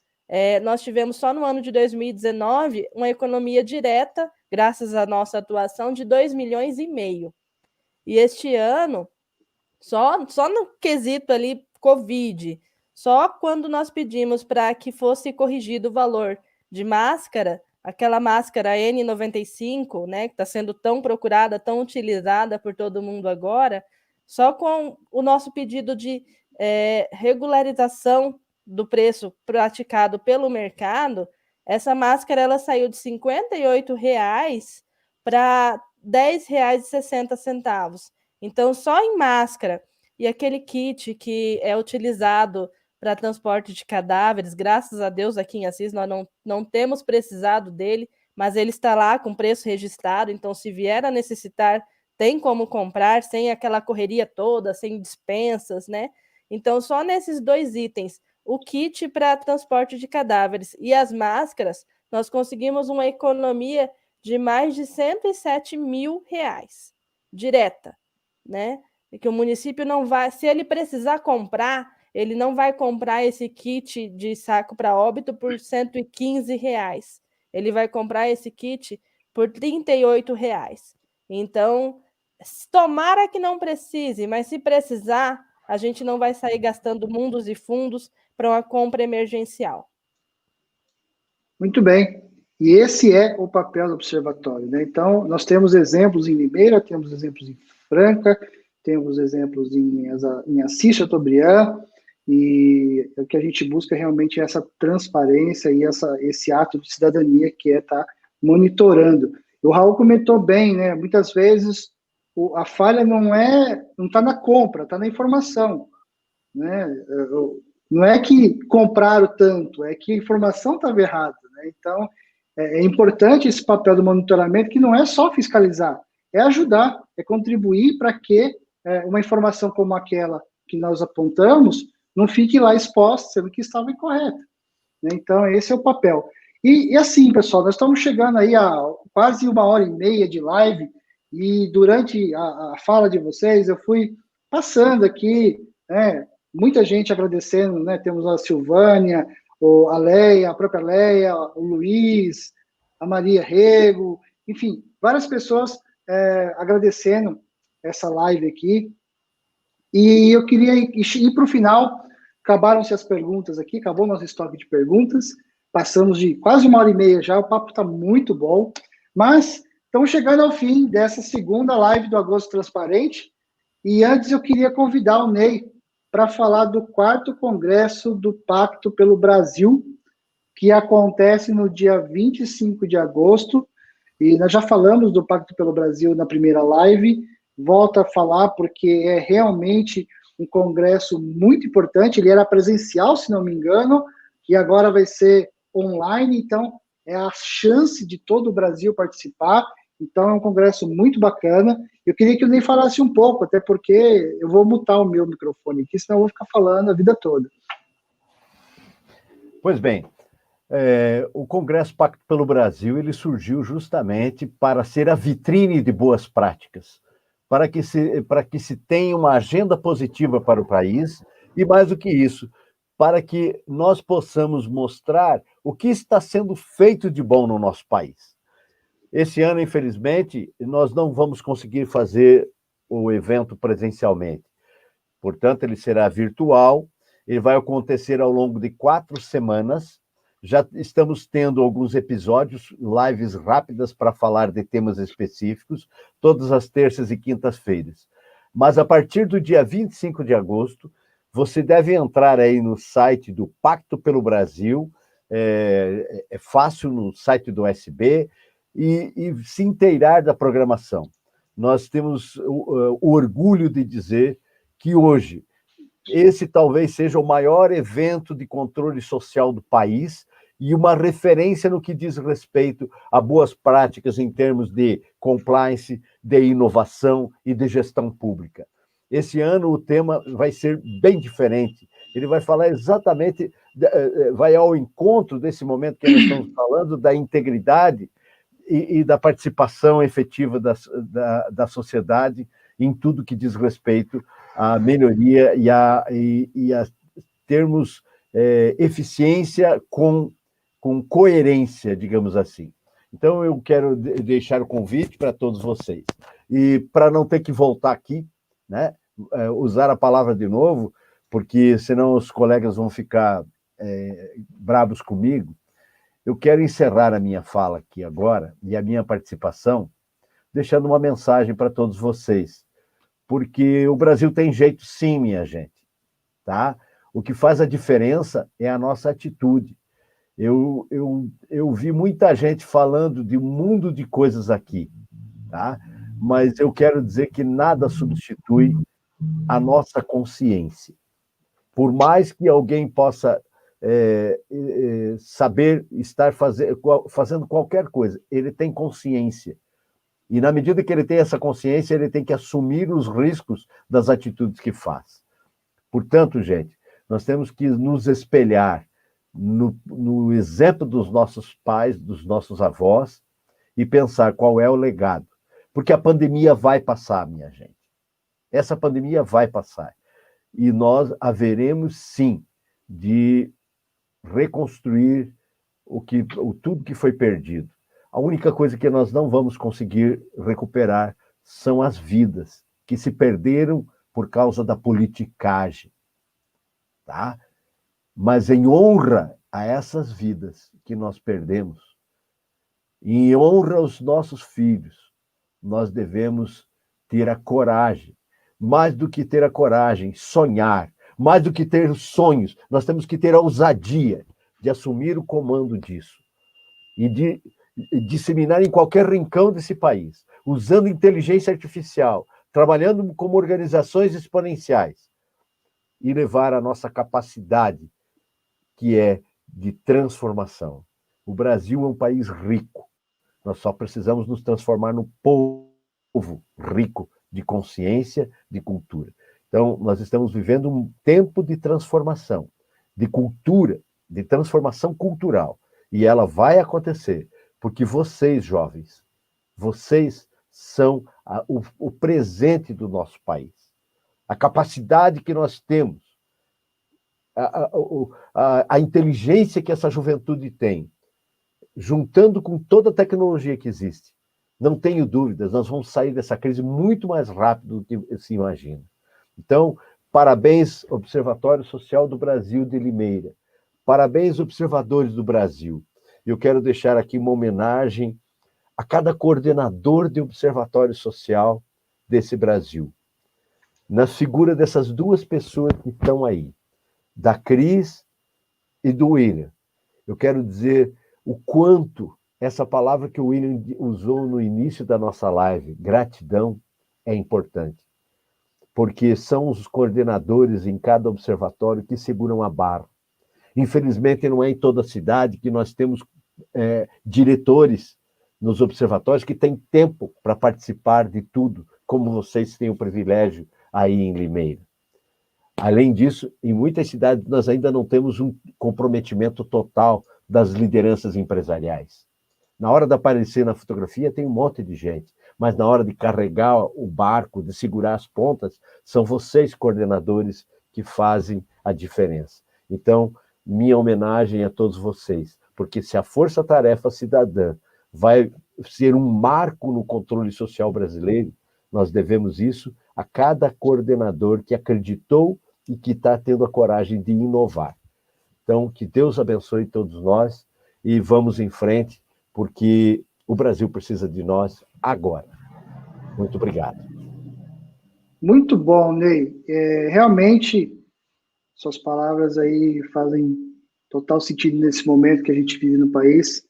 nós tivemos só no ano de 2019 uma economia direta, graças à nossa atuação, de 2,5 milhões. E este ano, só no quesito ali Covid, só quando nós pedimos para que fosse corrigido o valor de máscara, aquela máscara N95, né, que está sendo tão procurada, tão utilizada por todo mundo agora, só com o nosso pedido de regularização do preço praticado pelo mercado, essa máscara ela saiu de R$ 58,00 para R$ 10,60. Então, só em máscara e aquele kit que é utilizado para transporte de cadáveres, graças a Deus aqui em Assis nós não temos precisado dele, mas ele está lá com preço registrado, então se vier a necessitar, tem como comprar, sem aquela correria toda, sem dispensas, né? Então, só nesses 2 itens, o kit para transporte de cadáveres e as máscaras, nós conseguimos uma economia de mais de R$ 107 mil direta, né? E que o município não vai, se ele precisar comprar, ele não vai comprar esse kit de saco para óbito por R$ 115. Ele vai comprar esse kit por R$ 38. Então, tomara que não precise, mas se precisar, a gente não vai sair gastando mundos e fundos para uma compra emergencial. Muito bem. E esse é o papel do observatório, né? Então, nós temos exemplos em Limeira, temos exemplos em Franca, temos exemplos em Assis Chateaubriand, e o que a gente busca realmente é essa transparência e esse ato de cidadania que é estar monitorando. O Raul comentou bem, né? Muitas vezes a falha não está na compra, está na informação, né? Não é que compraram tanto, é que a informação estava errada, né? Então, é importante esse papel do monitoramento, que não é só fiscalizar, é ajudar, é contribuir para que uma informação como aquela que nós apontamos não fique lá exposta, sendo que estava incorreta, né? Então, esse é o papel. E assim, pessoal, nós estamos chegando aí a quase 1h30 de live, e durante a fala de vocês, eu fui passando aqui, né, muita gente agradecendo, né? Temos a Silvânia, a Leia, a própria Leia, o Luiz, a Maria Rego, enfim, várias pessoas agradecendo essa live aqui. E eu queria ir para o final. Acabaram-se as perguntas aqui, acabou nosso estoque de perguntas, passamos de quase 1h30 já, o papo está muito bom, mas estamos chegando ao fim dessa segunda live do Agosto Transparente, e antes eu queria convidar o Ney para falar do 4º Congresso do Pacto pelo Brasil, que acontece no dia 25 de agosto, e nós já falamos do Pacto pelo Brasil na primeira live, volta a falar, porque é realmente um congresso muito importante. Ele era presencial, se não me engano, e agora vai ser online, então é a chance de todo o Brasil participar. Então é um congresso muito bacana. Eu queria que o Ney falasse um pouco, até porque eu vou mutar o meu microfone aqui, senão eu vou ficar falando a vida toda. Pois bem, o Congresso Pacto pelo Brasil ele surgiu justamente para ser a vitrine de boas práticas, para que se tenha uma agenda positiva para o país e, mais do que isso, para que nós possamos mostrar o que está sendo feito de bom no nosso país. Esse ano, infelizmente, nós não vamos conseguir fazer o evento presencialmente. Portanto, ele será virtual, ele vai acontecer ao longo de 4 semanas. Já estamos tendo alguns episódios, lives rápidas para falar de temas específicos, todas as terças e quintas-feiras. Mas a partir do dia 25 de agosto, você deve entrar aí no site do Pacto pelo Brasil, é fácil no site do SB, e se inteirar da programação. Nós temos o orgulho de dizer que hoje esse talvez seja o maior evento de controle social do país e uma referência no que diz respeito a boas práticas em termos de compliance, de inovação e de gestão pública. Esse ano o tema vai ser bem diferente. Ele vai falar exatamente, vai ao encontro desse momento que nós estamos falando, da integridade e da participação efetiva da sociedade em tudo que diz respeito à melhoria e a termos eficiência com coerência, digamos assim. Então, eu quero deixar o convite para todos vocês. E para não ter que voltar aqui, né, usar a palavra de novo, porque senão os colegas vão ficar bravos comigo, eu quero encerrar a minha fala aqui agora e a minha participação deixando uma mensagem para todos vocês, porque o Brasil tem jeito sim, minha gente, tá? O que faz a diferença é a nossa atitude. Eu vi muita gente falando de um mundo de coisas aqui, tá? Mas eu quero dizer que nada substitui a nossa consciência. Por mais que alguém possa saber estar fazendo qualquer coisa, ele tem consciência. E na medida que ele tem essa consciência, ele tem que assumir os riscos das atitudes que faz. Portanto, gente, nós temos que nos espelhar no exemplo dos nossos pais, dos nossos avós, e pensar qual é o legado. Porque a pandemia vai passar, minha gente. Essa pandemia vai passar. E nós haveremos, sim, de reconstruir tudo que foi perdido. A única coisa que nós não vamos conseguir recuperar são as vidas que se perderam por causa da politicagem, tá? Mas em honra a essas vidas que nós perdemos, em honra aos nossos filhos, nós devemos ter a coragem, mais do que ter a coragem, sonhar, mais do que ter sonhos, nós temos que ter a ousadia de assumir o comando disso e de disseminar em qualquer rincão desse país, usando inteligência artificial, trabalhando como organizações exponenciais e levar a nossa capacidade, que é de transformação. O Brasil é um país rico. Nós só precisamos nos transformar no povo rico de consciência, de cultura. Então, nós estamos vivendo um tempo de transformação, de cultura, de transformação cultural. E ela vai acontecer, porque vocês, jovens, vocês são o presente do nosso país. A capacidade que nós temos, a inteligência que essa juventude tem, juntando com toda a tecnologia que existe, não tenho dúvidas, nós vamos sair dessa crise muito mais rápido do que se imagina. Então, parabéns, Observatório Social do Brasil de Limeira. Parabéns, observadores do Brasil. Eu quero deixar aqui uma homenagem a cada coordenador de observatório social desse Brasil. Na figura dessas duas pessoas que estão aí, da Cris e do William. Eu quero dizer o quanto essa palavra que o William usou no início da nossa live, gratidão, é importante, porque são os coordenadores em cada observatório que seguram a barra. Infelizmente, não é em toda a cidade que nós temos diretores nos observatórios que têm tempo para participar de tudo, como vocês têm o privilégio aí em Limeira. Além disso, em muitas cidades nós ainda não temos um comprometimento total das lideranças empresariais. Na hora de aparecer na fotografia tem um monte de gente, mas na hora de carregar o barco, de segurar as pontas, são vocês, coordenadores, que fazem a diferença. Então, minha homenagem a todos vocês, porque se a Força Tarefa Cidadã vai ser um marco no controle social brasileiro, nós devemos isso a cada coordenador que acreditou e que está tendo a coragem de inovar. Então, que Deus abençoe todos nós e vamos em frente, porque o Brasil precisa de nós agora. Muito obrigado. Muito bom, Ney. Realmente, suas palavras aí fazem total sentido nesse momento que a gente vive no país.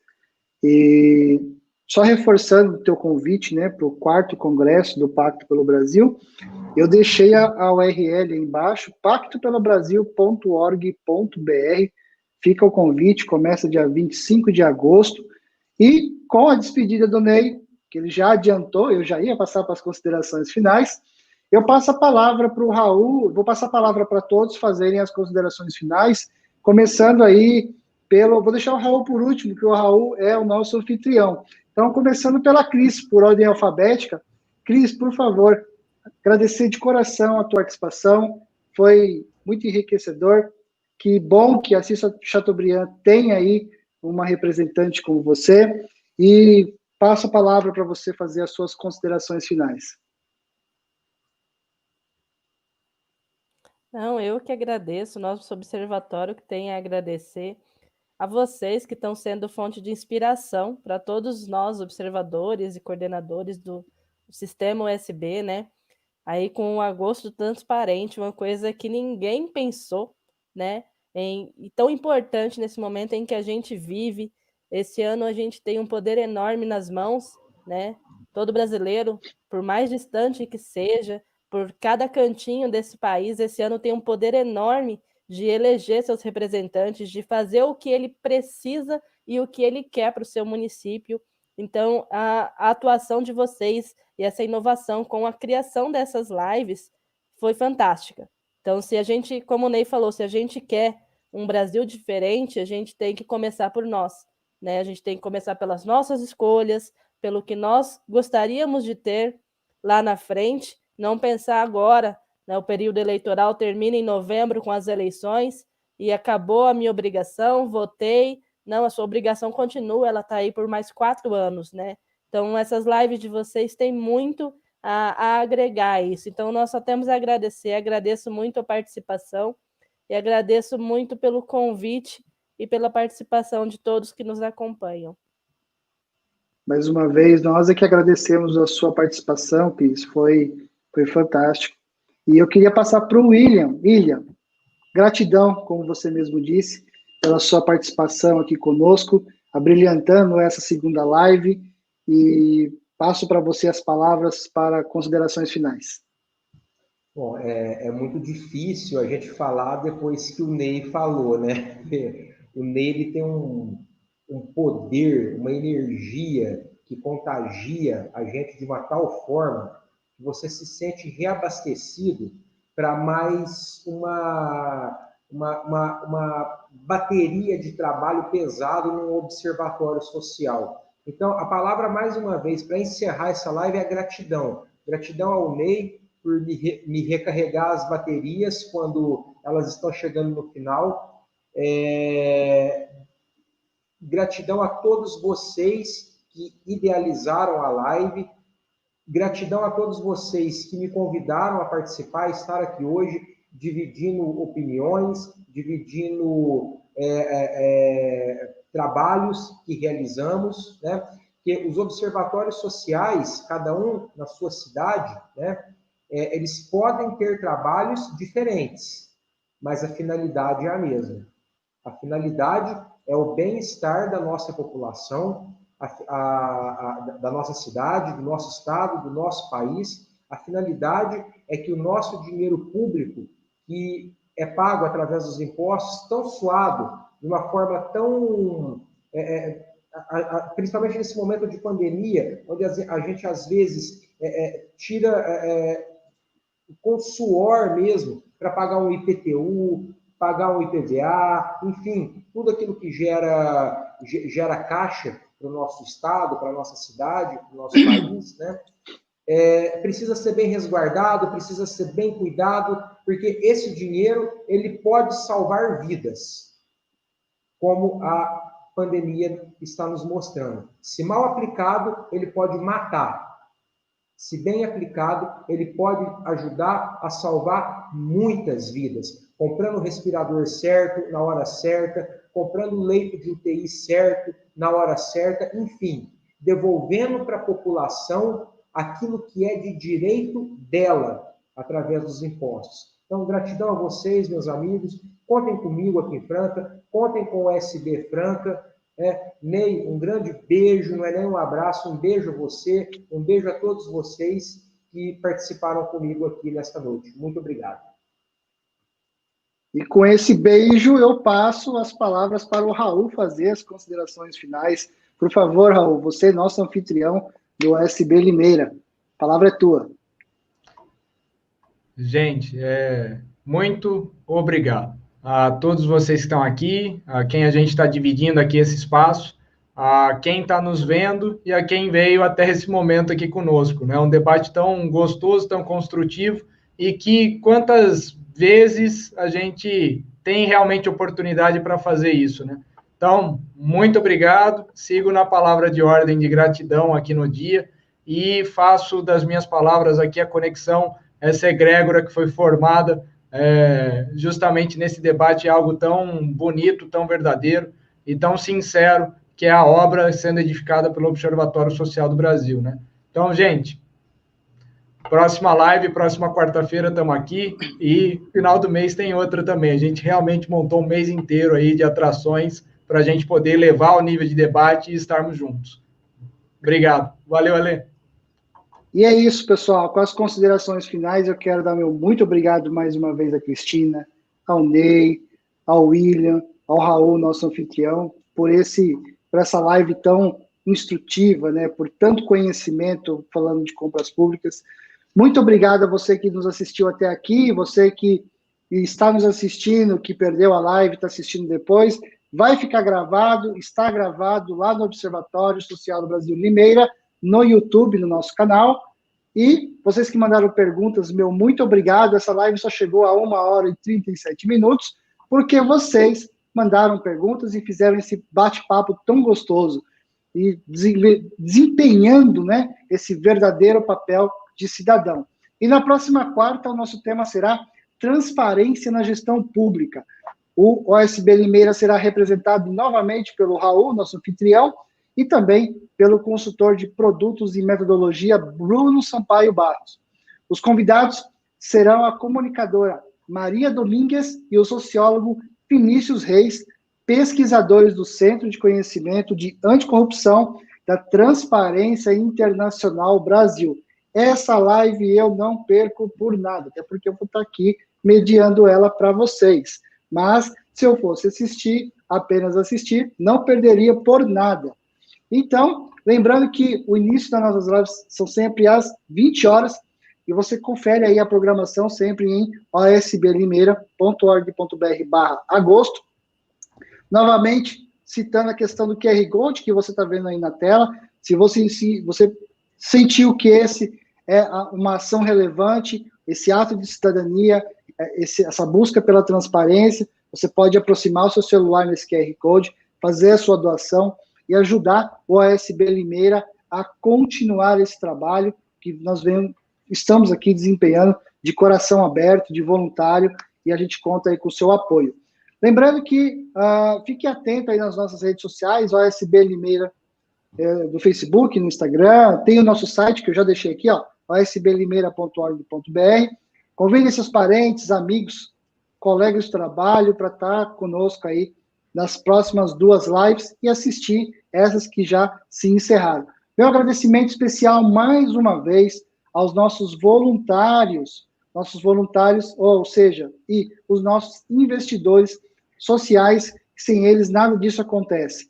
E só reforçando o teu convite, né, para o 4º Congresso do Pacto pelo Brasil, eu deixei a URL aí embaixo, pactopelobrasil.org.br. Fica o convite, começa dia 25 de agosto. E com a despedida do Ney, que ele já adiantou, eu já ia passar para as considerações finais, eu passo a palavra para o Raul, vou passar a palavra para todos fazerem as considerações finais, começando aí vou deixar o Raul por último, porque o Raul é o nosso anfitrião. Então, começando pela Cris, por ordem alfabética. Cris, por favor, agradecer de coração a tua participação, foi muito enriquecedor. Que bom que a Cissa Chateaubriand tem aí uma representante como você, e passo a palavra para você fazer as suas considerações finais. Não, eu que agradeço, o nosso observatório que tem a agradecer a vocês que estão sendo fonte de inspiração para todos nós, observadores e coordenadores do sistema USB, né? Aí com o Agosto Transparente, uma coisa que ninguém pensou, né? E tão importante nesse momento em que a gente vive. Esse ano a gente tem um poder enorme nas mãos, né? Todo brasileiro, por mais distante que seja, por cada cantinho desse país, esse ano tem um poder enorme de eleger seus representantes, de fazer o que ele precisa e o que ele quer para o seu município. Então, a atuação de vocês e essa inovação com a criação dessas lives foi fantástica. Então, se a gente, como o Ney falou, se a gente quer um Brasil diferente, a gente tem que começar por nós, né? A gente tem que começar pelas nossas escolhas, pelo que nós gostaríamos de ter lá na frente, não pensar agora, né? O período eleitoral termina em novembro com as eleições e acabou a minha obrigação, votei. Não, a sua obrigação continua, ela está aí por mais 4 anos, né? Então, essas lives de vocês têm muito a agregar isso. Então, nós só temos a agradecer. Agradeço muito a participação e agradeço muito pelo convite e pela participação de todos que nos acompanham. Mais uma vez, nós é que agradecemos a sua participação, Cris, foi fantástico. E eu queria passar para o William. William, gratidão, como você mesmo disse, pela sua participação aqui conosco, abrilhantando essa segunda live, e passo para você as palavras para considerações finais. Bom, é muito difícil a gente falar depois que o Ney falou, né? O Ney ele tem um poder, uma energia que contagia a gente de uma tal forma que você se sente reabastecido para mais uma bateria de trabalho pesado num observatório social. Então, a palavra, mais uma vez, para encerrar essa live é gratidão. Gratidão ao Ney por me recarregar as baterias quando elas estão chegando no final. Gratidão a todos vocês que idealizaram a live. Gratidão a todos vocês que me convidaram a participar, estar aqui hoje, dividindo opiniões, dividindo trabalhos que realizamos, né? Que os observatórios sociais, cada um na sua cidade, né? Eles podem ter trabalhos diferentes, mas a finalidade é a mesma. A finalidade é o bem-estar da nossa população, da nossa cidade, do nosso estado, do nosso país, A finalidade é que o nosso dinheiro público, que é pago através dos impostos, tão suado, de uma forma tão... principalmente nesse momento de pandemia, onde a gente, às vezes, tira com suor mesmo, para pagar um IPTU, pagar um IPVA, enfim, tudo aquilo que gera caixa para o nosso estado, para a nossa cidade, para o nosso país, né? Precisa ser bem resguardado, precisa ser bem cuidado, porque esse dinheiro ele pode salvar vidas, como a pandemia está nos mostrando. Se mal aplicado, ele pode matar. Se bem aplicado, ele pode ajudar a salvar muitas vidas, comprando o respirador certo, na hora certa, comprando o leito de UTI certo, na hora certa, enfim, devolvendo para a população aquilo que é de direito dela, através dos impostos. Então, gratidão a vocês, meus amigos, contem comigo aqui em Franca, contem com o SB Franca. Ney, um grande beijo, não é nem um abraço, um beijo a você, um beijo a todos vocês que participaram comigo aqui nesta noite. Muito obrigado. E com esse beijo, eu passo as palavras para o Raul fazer as considerações finais. Por favor, Raul, você é nosso anfitrião do SB Limeira. A palavra é tua. Gente, muito obrigado a todos vocês que estão aqui, a quem a gente está dividindo aqui esse espaço, a quem está nos vendo e a quem veio até esse momento aqui conosco, né? Um debate tão gostoso, tão construtivo, e que quantas vezes a gente tem realmente oportunidade para fazer isso, né? Então, muito obrigado, sigo na palavra de ordem de gratidão aqui no dia e faço das minhas palavras aqui a conexão, essa egrégora que foi formada justamente nesse debate, algo tão bonito, tão verdadeiro e tão sincero, que é a obra sendo edificada pelo Observatório Social do Brasil, né? Então, gente, próxima live, próxima quarta-feira estamos aqui e final do mês tem outra também. A gente realmente montou um mês inteiro aí de atrações para a gente poder levar o nível de debate e estarmos juntos. Obrigado. Valeu, Alê. E é isso, pessoal. Com as considerações finais, eu quero dar meu muito obrigado mais uma vez à Cristina, ao Ney, ao William, ao Raul, nosso anfitrião, por essa live tão instrutiva, né? Por tanto conhecimento falando de compras públicas. Muito obrigado a você que nos assistiu até aqui, você que está nos assistindo, que perdeu a live, está assistindo depois. Vai ficar gravado, está gravado lá no Observatório Social do Brasil Limeira, no YouTube, no nosso canal. E vocês que mandaram perguntas, meu muito obrigado. Essa live só chegou a 1h37, porque vocês mandaram perguntas e fizeram esse bate-papo tão gostoso e desempenhando, né, esse verdadeiro papel de cidadão. E na próxima quarta, o nosso tema será transparência na gestão pública. O OSB Limeira será representado novamente pelo Raul, nosso anfitrião, e também pelo consultor de produtos e metodologia, Bruno Sampaio Barros. Os convidados serão a comunicadora Maria Domingues e o sociólogo Vinícius Reis, pesquisadores do Centro de Conhecimento de Anticorrupção da Transparência Internacional Brasil. Essa live eu não perco por nada, até porque eu vou estar aqui mediando ela para vocês. Mas, se eu fosse assistir, apenas assistir, não perderia por nada. Então, lembrando que o início das nossas lives são sempre às 20 horas, e você confere aí a programação sempre em osblimeira.org.br/agosto. Novamente, citando a questão do QR Code, que você está vendo aí na tela, se você sentiu que esse é uma ação relevante, esse ato de cidadania, essa busca pela transparência, você pode aproximar o seu celular nesse QR Code, fazer a sua doação, e ajudar o OSB Limeira a continuar esse trabalho que nós estamos aqui desempenhando de coração aberto, de voluntário, e a gente conta aí com o seu apoio. Lembrando que fique atento aí nas nossas redes sociais, OSB Limeira do Facebook, no Instagram, tem o nosso site que eu já deixei aqui, osblimeira.org.br. Convide seus parentes, amigos, colegas de trabalho para estar conosco aí nas próximas 2 lives e assistir essas que já se encerraram. Meu agradecimento especial, mais uma vez, aos nossos voluntários, ou seja, e os nossos investidores sociais, que sem eles nada disso acontece.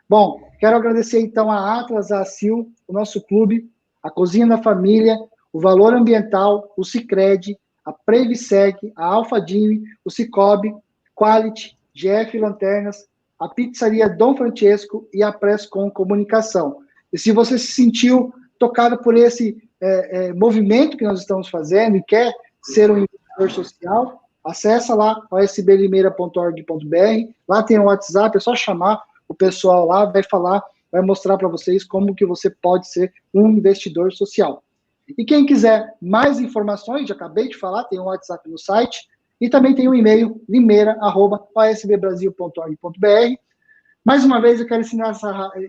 Bom, quero agradecer então a Atlas, a ACIL, o nosso clube, a Cozinha da Família, o Valor Ambiental, o Sicredi, a Previseg, a Alfadini, o Cicobi, Quality, GF Lanternas, a Pizzaria Dom Francesco e a Presscom Comunicação. E se você se sentiu tocado por esse movimento que nós estamos fazendo e quer ser um investidor social, acessa lá osblimeira.org.br, lá tem o WhatsApp, é só chamar o pessoal lá, vai falar, vai mostrar para vocês como que você pode ser um investidor social. E quem quiser mais informações, já acabei de falar, tem um WhatsApp no site, e também tem um e-mail, limeira@osbbrasil.org.br. Mais uma vez, eu quero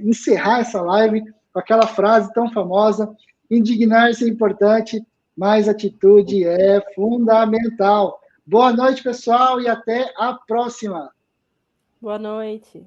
encerrar essa live com aquela frase tão famosa: indignar-se é importante, mas atitude é fundamental. Boa noite, pessoal, e até a próxima. Boa noite.